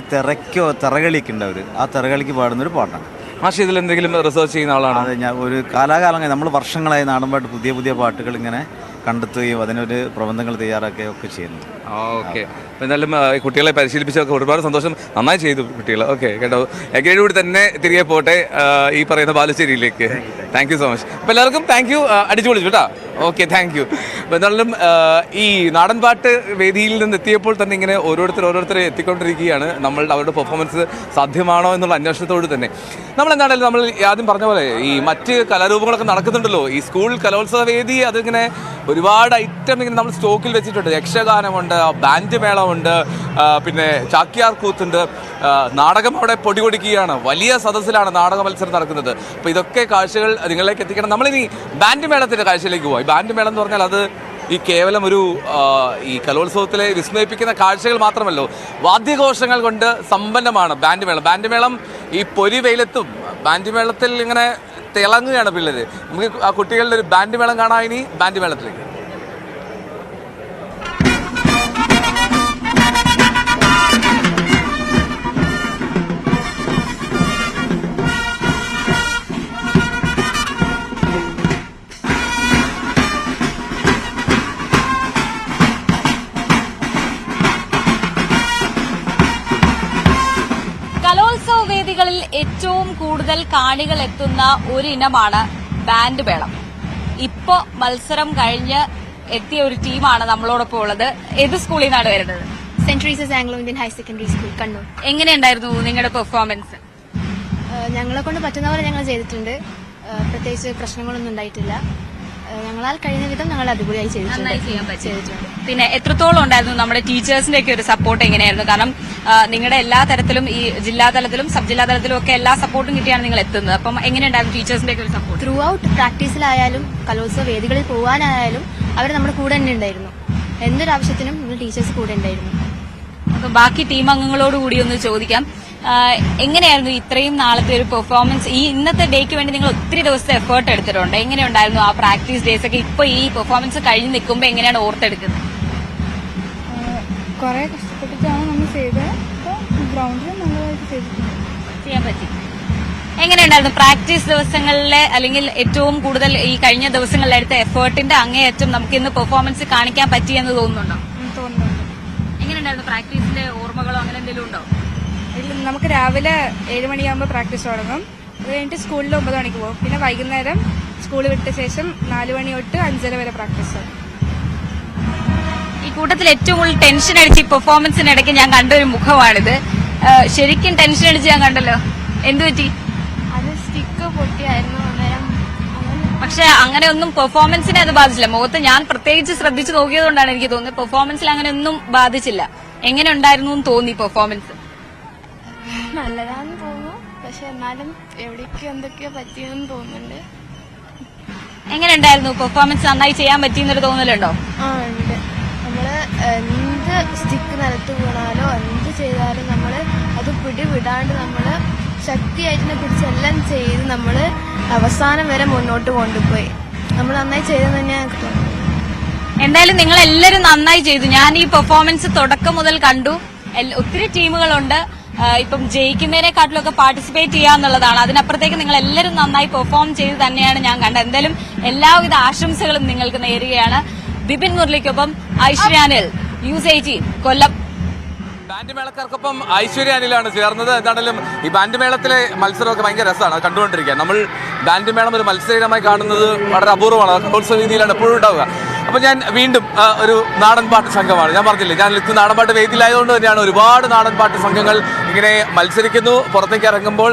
തിറകളിയൊക്കെ ഉണ്ട്, അവർ ആ തിറകളിക്ക് പാടുന്നൊരു പാട്ടാണ്. മാഷ് ഇതിൽ എന്തെങ്കിലും റിസർച്ച് ചെയ്യുന്ന ആളാണ്? അതെ, ഞാൻ ഒരു കാലാകാലങ്ങൾ നമ്മൾ വർഷങ്ങളായി നാടൻപാട്ട് പുതിയ പാട്ടുകൾ ഇങ്ങനെ കണ്ടെത്തുകയും അതിനൊരു പ്രബന്ധങ്ങൾ തയ്യാറാക്കുകയും ഒക്കെ ചെയ്യുന്നു. ഓക്കെ, അപ്പോൾ എന്തായാലും കുട്ടികളെ പരിശീലിപ്പിച്ചൊക്കെ ഒരുപാട് സന്തോഷം. നന്നായി ചെയ്തു കുട്ടികൾ. ഓക്കെ കേട്ടോ, എഗൈൻ കൂടി തന്നെ തിരികെ പോട്ടെ ഈ പറയുന്ന ബാലുശ്ശേരിയിലേക്ക്. Thank you so much. അപ്പോൾ എല്ലാവർക്കും താങ്ക് യു. അടിച്ചു പൊളിച്ചു കേട്ടോ. Okay, thank you. അപ്പോൾ എന്തായാലും ഈ നാടൻപാട്ട് വേദിയിൽ നിന്ന് എത്തിയപ്പോൾ തന്നെ ഇങ്ങനെ ഓരോരുത്തരെ എത്തിക്കൊണ്ടിരിക്കുകയാണ്. അവരുടെ പെർഫോമൻസ് സാധ്യമാണോ എന്നുള്ള അന്വേഷണത്തോട് തന്നെ നമ്മളെന്താണെങ്കിലും നമ്മൾ ആദ്യം പറഞ്ഞ പോലെ ഈ മറ്റ് കലാരൂപങ്ങളൊക്കെ നടക്കുന്നുണ്ടല്ലോ. ഈ സ്കൂൾ കലോത്സവ വേദി അതിങ്ങനെ ഒരുപാട് ഐറ്റം ഇങ്ങനെ നമ്മൾ സ്റ്റോക്കിൽ വെച്ചിട്ടുണ്ട്. യക്ഷഗാനമുണ്ട്, ബാൻഡ് മേളമുണ്ട്, പിന്നെ ചാക്യാർ കൂത്തുണ്ട്, നാടകം അവിടെ പൊടികൊടുക്കുകയാണ്. വലിയ സദസ്സിലാണ് നാടക മത്സരം നടക്കുന്നത്. അപ്പോൾ ഇതൊക്കെ കാഴ്ചകൾ നിങ്ങളിലേക്ക് എത്തിക്കണം. നമ്മളിനി ബാൻഡ് മേളത്തിൻ്റെ കാഴ്ചയിലേക്ക് പോയി. ബാൻഡ് മേളം എന്ന് പറഞ്ഞാൽ അത് ഈ കേവലം ഒരു ഈ കലോത്സവത്തിലെ വിസ്മയിപ്പിക്കുന്ന കാഴ്ചകൾ മാത്രമല്ലോ, വാദ്യഘോഷങ്ങൾ കൊണ്ട് സമ്പന്നമാണ് ബാൻഡ് മേളം. ബാൻഡ് മേളം ഈ പൊരി വെയിലത്തും ബാൻഡ് മേളത്തിൽ ഇങ്ങനെ തിളങ്ങുകയാണ് പിള്ളേർ. നമുക്ക് ആ കുട്ടികളുടെ ഒരു ബാൻഡ് മേളം കാണാൻ ഇനി ബാൻഡ് മേളത്തിലേക്ക്. കലോത്സവ വേദികളിൽ ഏറ്റവും കൂടുതൽ കാണികൾ എത്തുന്ന ഒരു ഇനമാണ് ബാൻഡ് മേളം. ഇപ്പോ മത്സരം കഴിഞ്ഞ് എത്തിയ ഒരു ടീമാണ് നമ്മളോടൊപ്പം ഉള്ളത്. ഏത് സ്കൂളിൽ നിന്നാണ് വരുന്നത്? Saint Teresa's Anglo Indian higher secondary school, Kannur. എങ്ങനെയുണ്ടായിരുന്നു നിങ്ങളുടെ പെർഫോമൻസ്? ഞങ്ങളെ കൊണ്ട് പറ്റുന്ന പോലെ ഞങ്ങൾ ചെയ്തിട്ടുണ്ട്. പ്രത്യേകിച്ച് പ്രശ്നങ്ങളൊന്നും ഉണ്ടായിട്ടില്ല. ഞങ്ങളാൽ കഴിയുന്ന വിധം ഞങ്ങൾ അടിപൊളിയായി ചെയ്തിട്ടുണ്ട്. പിന്നെ എത്രത്തോളം ഉണ്ടായിരുന്നു നമ്മുടെ ടീച്ചേഴ്സിന്റെ ഒക്കെ ഒരു സപ്പോർട്ട് എങ്ങനെയായിരുന്നു? കാരണം നിങ്ങളുടെ എല്ലാ തരത്തിലും ഈ ജില്ലാ തലത്തിലും സബ് ജില്ലാ തലത്തിലും ഒക്കെ എല്ലാ സപ്പോർട്ടും കിട്ടിയാണ് നിങ്ങൾ എത്തുന്നത്. അപ്പം എങ്ങനെയുണ്ടായിരുന്നു ടീച്ചേഴ്സിന്റെ ഒക്കെ ഒരു സപ്പോർട്ട്? ത്രൂ ഔട്ട് പ്രാക്ടീസിലായാലും കലോത്സവ വേദികളിൽ പോകാനായാലും അവർ നമ്മുടെ കൂടെ തന്നെ ഉണ്ടായിരുന്നു. എന്തൊരാവശ്യത്തിനും നമ്മൾ ടീച്ചേഴ്സ് കൂടെ ഉണ്ടായിരുന്നു. അപ്പൊ ബാക്കി ടീം അംഗങ്ങളോട് കൂടി ഒന്ന് ചോദിക്കാം, എങ്ങനെയായിരുന്നു ഇത്രയും നാളത്തെ ഒരു പെർഫോമൻസ്? ഈ ഇന്നത്തെ ഡേക്ക് വേണ്ടി നിങ്ങൾ ഒത്തിരി ദിവസത്തെ എഫേർട്ട് എടുത്തിട്ടുണ്ട്. എങ്ങനെയുണ്ടായിരുന്നു ആ പ്രാക്ടീസ് ഡേയ്സ് ഒക്കെ? ഇപ്പൊ ഈ പെർഫോമൻസ് കഴിഞ്ഞ് നിൽക്കുമ്പോൾ എങ്ങനെയാണ് ഓർത്തെടുക്കുന്നത്? കുറെ കഷ്ടപ്പെട്ടിട്ടാണ് നമ്മൾ ചെയ്തത്. ഗ്രൗണ്ടിൽ നല്ലതായിട്ട് ചെയ്യാൻ പറ്റി. എങ്ങനെയുണ്ടായിരുന്നു പ്രാക്ടീസ് ദിവസങ്ങളിലെ അല്ലെങ്കിൽ ഏറ്റവും കൂടുതൽ ഈ കഴിഞ്ഞ ദിവസങ്ങളിലെടുത്ത എഫേർട്ടിന്റെ അങ്ങേയറ്റം നമുക്ക് ഇന്ന് പെർഫോമൻസ് കാണിക്കാൻ പറ്റിയെന്ന് തോന്നുന്നുണ്ടോ? തോന്നുന്നുണ്ട്. എങ്ങനെയുണ്ടായിരുന്നു പ്രാക്ടീസിന്റെ ഓർമ്മകളോ അങ്ങനെ എന്തെങ്കിലും ഉണ്ടോ? നമുക്ക് രാവിലെ 7 മണിയാകുമ്പോൾ പ്രാക്ടീസ് തുടങ്ങും. അത് കഴിഞ്ഞിട്ട് സ്കൂളിൽ 9 മണിക്ക് പോകും. പിന്നെ വൈകുന്നേരം സ്കൂൾ വിട്ട ശേഷം 4 മണി തൊട്ട് 5:30 വരെ പ്രാക്ടീസ് തുടങ്ങും. ഈ കൂട്ടത്തിൽ ഏറ്റവും കൂടുതൽ ടെൻഷൻ അടിച്ച് ഈ പെർഫോമൻസിനിടയ്ക്ക് ഞാൻ കണ്ട ഒരു മുഖമാണിത്. ശരിക്കും ടെൻഷൻ അടിച്ച് ഞാൻ കണ്ടല്ലോ. എന്തു പറ്റി? അത് സ്റ്റിക്ക് പൊട്ടിയായിരുന്നു അന്നേരം. പക്ഷെ അങ്ങനെ ഒന്നും പെർഫോമൻസിനെ അത് ബാധിച്ചില്ല. മുഖത്ത് ഞാൻ പ്രത്യേകിച്ച് ശ്രദ്ധിച്ചു നോക്കിയതുകൊണ്ടാണ് എനിക്ക് തോന്നുന്നത് പെർഫോമൻസിൽ അങ്ങനെ ഒന്നും ബാധിച്ചില്ല. എങ്ങനെ ഉണ്ടായിരുന്നു എന്ന് തോന്നി പെർഫോമൻസ്? നല്ലതാന്ന് തോന്നുന്നു. പക്ഷെ എന്നാലും എവിടേക്കോ എന്തൊക്കെയോ പറ്റിയെന്ന് തോന്നുന്നുണ്ട്. എങ്ങനെ ഉണ്ടായിരുന്നു പെർഫോമൻസ്? നന്നായി ചെയ്യാൻ പറ്റിയെന്നൊരു തോന്നലുണ്ടോ? ആ ഉണ്ട്. നമ്മള് എന്ത് സ്റ്റിക്ക് നിലത്ത് വീണാലോ എന്ത് ചെയ്താലും നമ്മള് അത് പിടിവിടാണ്ട് നമ്മള് ശക്തിയായിട്ട് പിടിച്ചെല്ലാം ചെയ്ത് നമ്മള് അവസാനം വരെ മുന്നോട്ട് കൊണ്ടുപോയി. നമ്മൾ നന്നായി ചെയ്തെന്ന് തന്നെ എനിക്ക് തോന്നുന്നു. എന്തായാലും നിങ്ങൾ എല്ലാവരും നന്നായി ചെയ്തു. ഞാൻ ഈ പെർഫോമൻസ് തുടക്കം മുതൽ കണ്ടു. ഒത്തിരി ടീമുകളുണ്ട്. ഇപ്പം ജയിക്കുന്നതിനെക്കാട്ടിലൊക്കെ പാർട്ടിസിപ്പേറ്റ് ചെയ്യാന്നുള്ളതാണ്. അതിനപ്പുറത്തേക്ക് നിങ്ങൾ എല്ലാവരും നന്നായി പെർഫോം ചെയ്ത് തന്നെയാണ് ഞാൻ കണ്ടത്. എന്തായാലും എല്ലാവിധ ആശംസകളും നിങ്ങൾക്ക് നേരുകയാണ്. ബിപിൻ മുരളിക്കൊപ്പം ഐശ്വര്യ അനിൽ, ന്യൂസ് 18 കൊല്ലം. ബാൻഡ് മേളക്കാർക്കൊപ്പം ഐശ്വര്യ അനിലാണ് ചേർന്നത്. എന്താണെങ്കിലും ഈ ബാൻഡ് മേളത്തിലെ മത്സരമൊക്കെ ഭയങ്കര രസമാണ് കണ്ടുകൊണ്ടിരിക്കുക. നമ്മൾ ബാൻഡ് മേളം ഒരു മത്സരമായി കാണുന്നത് വളരെ അപൂർവമാണ്. കലോത്സവ രീതിയിലാണ് എപ്പോഴും ഉണ്ടാവുക. അപ്പോൾ ഞാൻ വീണ്ടും ഒരു നാടൻ പാട്ട് സംഘമാണ്. ഞാൻ പറഞ്ഞില്ലേ, ഞാൻ ഇന്ന് നാടൻ പാട്ട് വേദിയിലായതുകൊണ്ട് തന്നെയാണ് ഒരുപാട് നാടൻ പാട്ട് സംഘങ്ങൾ ഇങ്ങനെ മത്സരിക്കുന്നു. പുറത്തേക്ക് ഇറങ്ങുമ്പോൾ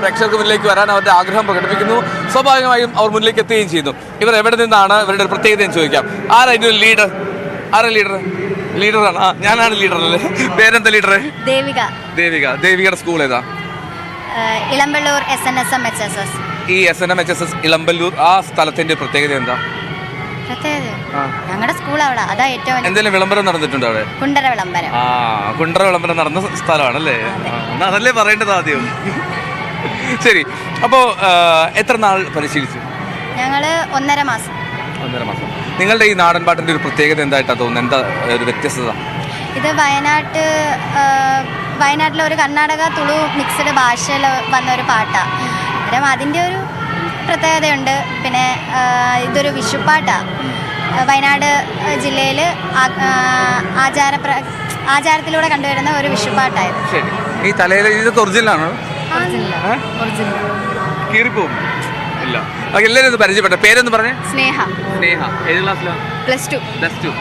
പ്രേക്ഷകർക്ക് മുന്നിലേക്ക് വരാൻ അവരുടെ ആഗ്രഹം പ്രകടിപ്പിക്കുന്നു. സ്വാഭാവികമായും അവർ മുന്നിലേക്ക് എത്തുകയും ചെയ്യുന്നു. ഇവർ എവിടെ നിന്നാണ്? ഇവരുടെ ഒരു പ്രത്യേകത ഞാൻ ചോദിക്കാം. ആരാ ഇതിൻ്റെ ലീഡർ? ആരാ ലീഡർ? ലീഡറാണ്. ഞാനാണ് ലീഡർ അല്ലേ? പേരെന്താ ലീഡർ? ദേവിക. ദേവികയുടെ സ്കൂൾ ഏതാ? Elampalloor SNSM HSS. ഈ SNMHSS ഇളമ്പല്ലൂർ ആ സ്ഥലത്തിന്റെ പ്രത്യേകത എന്താ? ഞങ്ങളുടെ സ്കൂൾ അവിടെ അതാ ഏറ്റവും എന്തെങ്കിലും വിളംബരം നടന്നിട്ടുണ്ടോ അവിടെ? കുണ്ടറ വിളംബരം. കുണ്ടറ വിളംബരം നടന്ന സ്ഥലമാണല്ലേ? അതല്ലേ പറയേണ്ടത് ആദ്യം. ശരി, അപ്പോ എത്ര നാൾ പരിശീലിച്ചു? ഞങ്ങള് 1.5 മാസം. 1.5 മാസം. നിങ്ങളുടെ ഈ നാടൻ പാട്ടിന്റെ ഒരു പ്രത്യേകത എന്തായിട്ടാ തോന്നുന്നത്? എന്താ ഒരു വ്യത്യസ്തത? ഇത് വയനാട്ടിലെ ഒരു കർണാടക തുളു മിക്സഡ് ഭാഷയിൽ വന്ന ഒരു പാട്ടാണ്. അന്നേരം അതിൻ്റെ ഒരു പ്രത്യേകതയുണ്ട്. പിന്നെ ഇതൊരു വിഷുപ്പാട്ടാണ്. വയനാട് ജില്ലയിൽ ആചാരത്തിലൂടെ കണ്ടുവരുന്ന ഒരു വിഷുപ്പാട്ടായത്. ശരി, ഈ തലയിൽ ഇതൊക്കെ ഒറിജിനലാണോ? കീറിപ്പോവും ഇല്ല. എല്ലാവരും ഇത് പരിചയപ്പെട്ട പേരൊന്ന് പറഞ്ഞേ. സ്നേഹ. ഏത് ക്ലാസ്സിലാണ്? +2.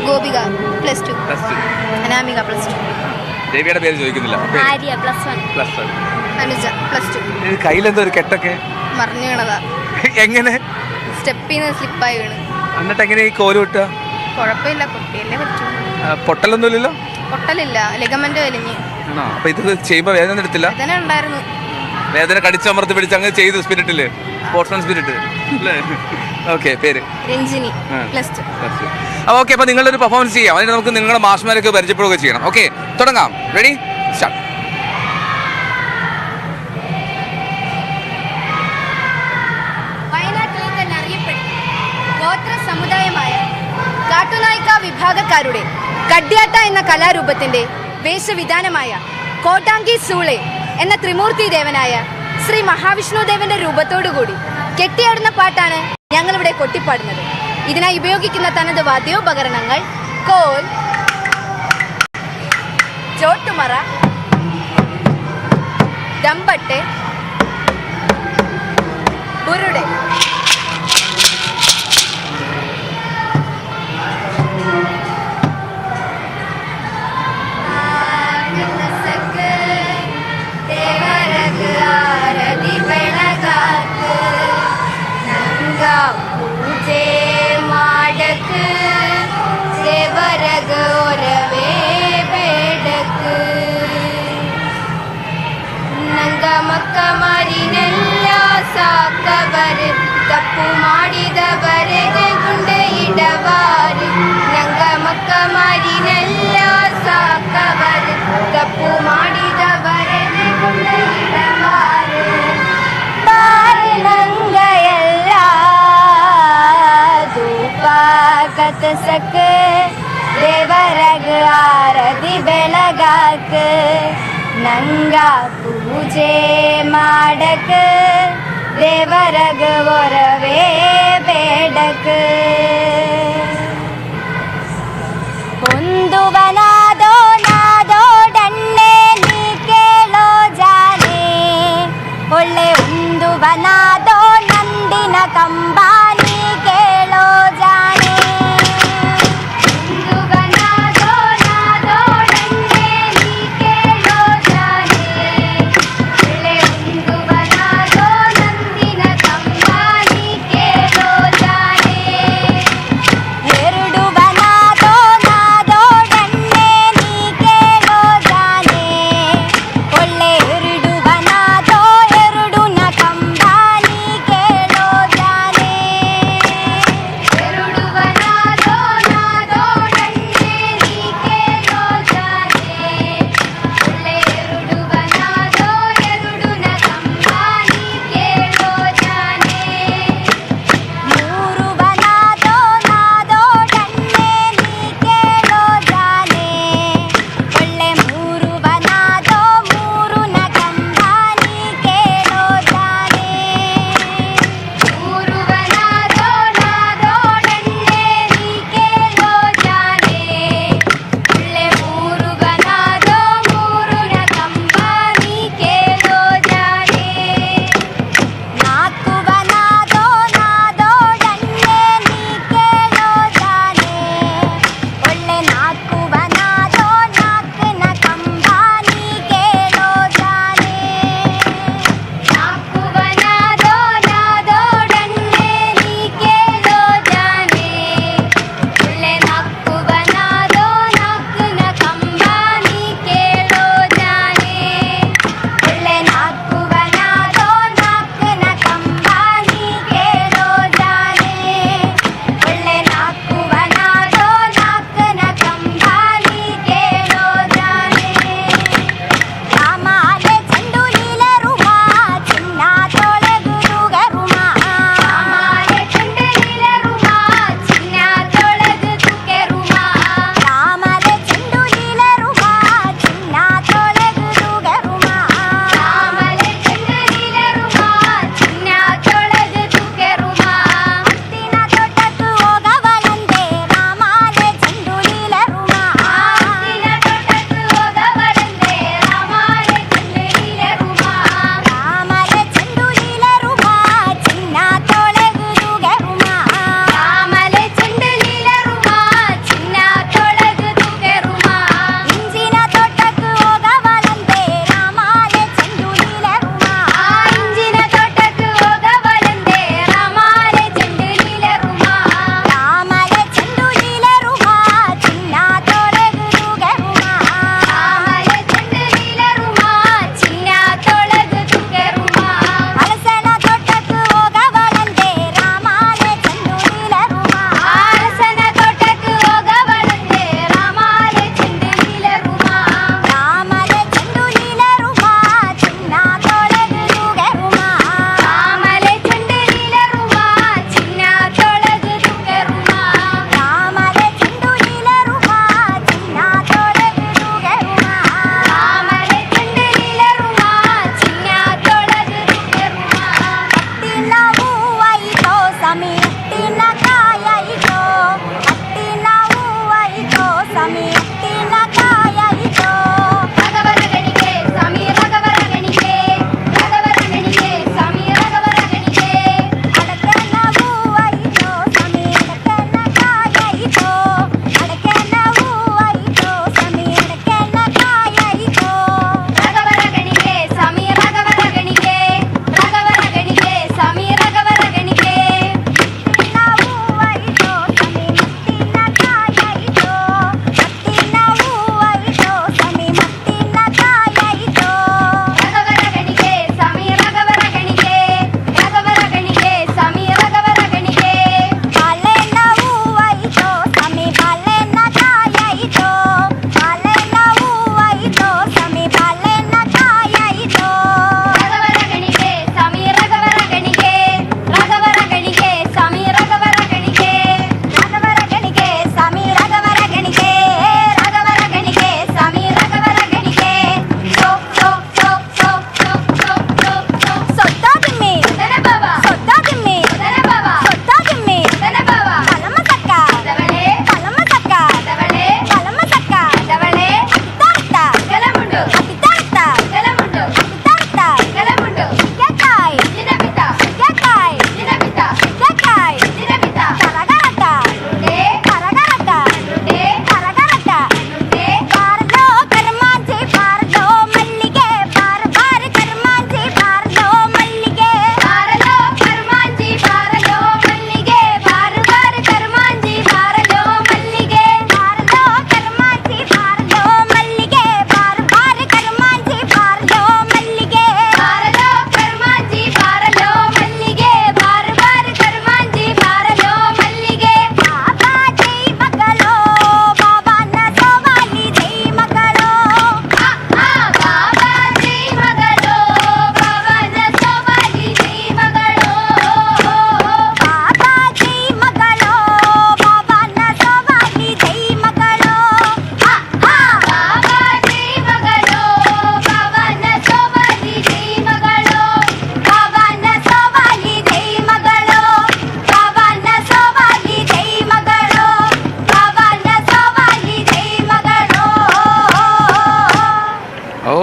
ഗോപിക +2. അനാമിക +2. ദേവിയുടെ പേര് ചോദിക്കുന്നില്ല. ആര്യ +1. അനുജ +2. കയ്യിലെന്തോ ഒരു കെട്ടൊക്കെ മറിഞ്ഞു വീണതാ. എങ്ങനെ? സ്റ്റെപ്പിന്ന് സ്ലിപ്പായി വീണ്. എന്നിട്ട് എങ്ങനെ ഈ കോല് വിട്ടുക? കുഴപ്പമില്ല, കുട്ടിയല്ലേ പറ്റൂ. പൊട്ടലൊന്നുമില്ലല്ലോ? പൊട്ടലില്ല, ലിഗമെന്റ് വലിഞ്ഞ്. അപ്പൊ ഇത് ചെയ്യുമ്പോ വേദന എടുത്തില്ല? വേദന ഉണ്ടായിരുന്നു. വേദന കടിച്ചമർത്തി പിടിച്ച് അങ്ങ് ചെയ്തു. സ്പിരിറ്റില് സ്പോർട്സ്മാൻ സ്പിരിറ്റ് അല്ലേ? ഓക്കെ. പേര്? രഞ്ജിനി +2. ഓക്കെ, അപ്പൊ നിങ്ങളൊരു പെർഫോമൻസ് ചെയ്യാം. അതിന് നമുക്ക് നിങ്ങളുടെ മാഷ്മാരൊക്കെ പരിചയപ്പെടുക ചെയ്യണം. ഓക്കെ, തുടങ്ങാം. Ready, start. വയനാട്ടിൽ തന്നെ അറിയപ്പെടുന്ന ഗോത്ര സമുദായമായ കാട്ടുനായ്ക്ക വിഭാഗക്കാരുടെ കഡ്യാട്ട എന്ന കലാരൂപത്തിന്റെ വേഷവിധാനമായ കോട്ടാങ്കി സൂളെ എന്ന ത്രിമൂർത്തി ദേവനായ ശ്രീ മഹാവിഷ്ണു ദേവന്റെ രൂപത്തോടുകൂടി കെട്ടിയാടുന്ന പാട്ടാണ് ഞങ്ങളിവിടെ കൊട്ടിപ്പാടുന്നത്. ഇതിനായി ഉപയോഗിക്കുന്ന തനത് വാദ്യോപകരണങ്ങൾ കോൽ, ചോട്ടുമറ, ദമ്പട്ട്, ബുരുടെ. ತಪ್ಪು ಮಾಡಿದವರೆಗೆ ಗುಂಡೆ ಇಡವಾರು. ನಂಗ ಮಕ್ಕ ಮಾರಿನೆಲ್ಲ ಸಾಕವರು. ತಪ್ಪು ಮಾಡಿದವರೆಗೆ ಗುಂಡೆ ಇಡವಾರು. ಬಾರಿ ನಂಗ ಎಲ್ಲ ಧೂಪ ಕತಸಕ ದೇವರಗ ಆರತಿ ಬೆಳಗಾಕ ನಂಗ ಪೂಜೆ ಮಾಡಕ ದೇವರಗ ಒರವೇ ಬೇಡಕ ಹೊಂದುವನಾದೋ ನಾದೋ ಡಣ್ಣೆ ನೀ ಕೇಳೋ ಜಾನೆ ಒಳ್ಳೆ ಹೊಂದುವನಾದೋ ನಂದಿನ ಕಂಬ ನೀ ಕೇಳೋ ಜಾನೆ ಹೊಂದುವನಾದೋ ನಾದೋ ಡಣ್ಣೆ ನೀ ಕೇಳೋ ಜಾನೆ ಒಳ್ಳೆ ಹೊಂದುವನಾದೋ ನಂದಿನ ಕಂಬ ನೀ ಕೇಳೋ ಜಾನೆ ಎರಡುವನಾದೋ ನಾದೋ ಡಣ್ಣೆ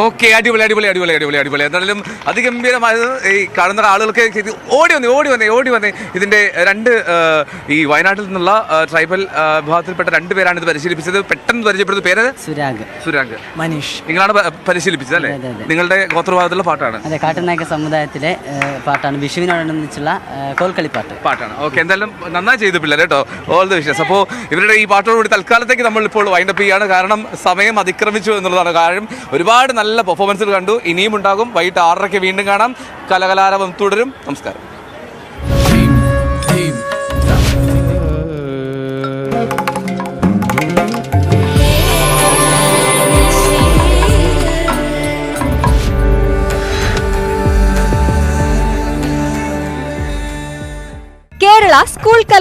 ഓക്കെ, അടിപൊളി അടിപൊളി അടിപൊളി അടിപൊളി അടിപൊളി. എന്തായാലും അതിഗംഭീരമായത്. ഈ കാണുന്ന ആളുകൾക്ക് ഇത് ഓടി വന്നേ ഇതിന്റെ രണ്ട് ഈ വയനാട്ടിൽ നിന്നുള്ള ട്രൈബൽ വിഭാഗത്തിൽപ്പെട്ട 2 പേരാണ് ഇത് പരിശീലിപ്പിച്ചത്. പെട്ടെന്ന് പരിചയപ്പെടുന്ന പേര് സുരാഗ്, മനീഷ്. നിങ്ങളാണ് പരിശീലിപ്പിച്ചത് അല്ലേ? നിങ്ങളുടെ ഗോത്രവിഭാഗത്തിലുള്ള പാട്ടാണ്? അതെ, കാട്ടുനായ്ക്ക സമുദായത്തിലെ പാട്ടാണ്. വിഷുവിനോടനുബന്ധിച്ചുള്ള കോൽക്കളി പാട്ടാണ്. ഓക്കെ, എന്തായാലും നന്നായി ചെയ്തു പിള്ളേർ കേട്ടോ. All the wishes. അപ്പോൾ ഇവരുടെ ഈ പാട്ടോടുകൂടി തൽക്കാലത്തേക്ക് നമ്മൾ ഇപ്പോൾ വൈൻഡപ്പ് ചെയ്യാണ്. കാരണം സമയം അതിക്രമിച്ചു എന്നുള്ളതാണ് കാര്യം. ഒരുപാട് നല്ല പെർഫോമൻസുകൾ കണ്ടു. ഇനിയും ഉണ്ടാകും. വൈകിട്ട് 6:30 വീണ്ടും കാണാം. കലകലാരവം തുടരും. നമസ്കാരം. കേരള സ്കൂൾ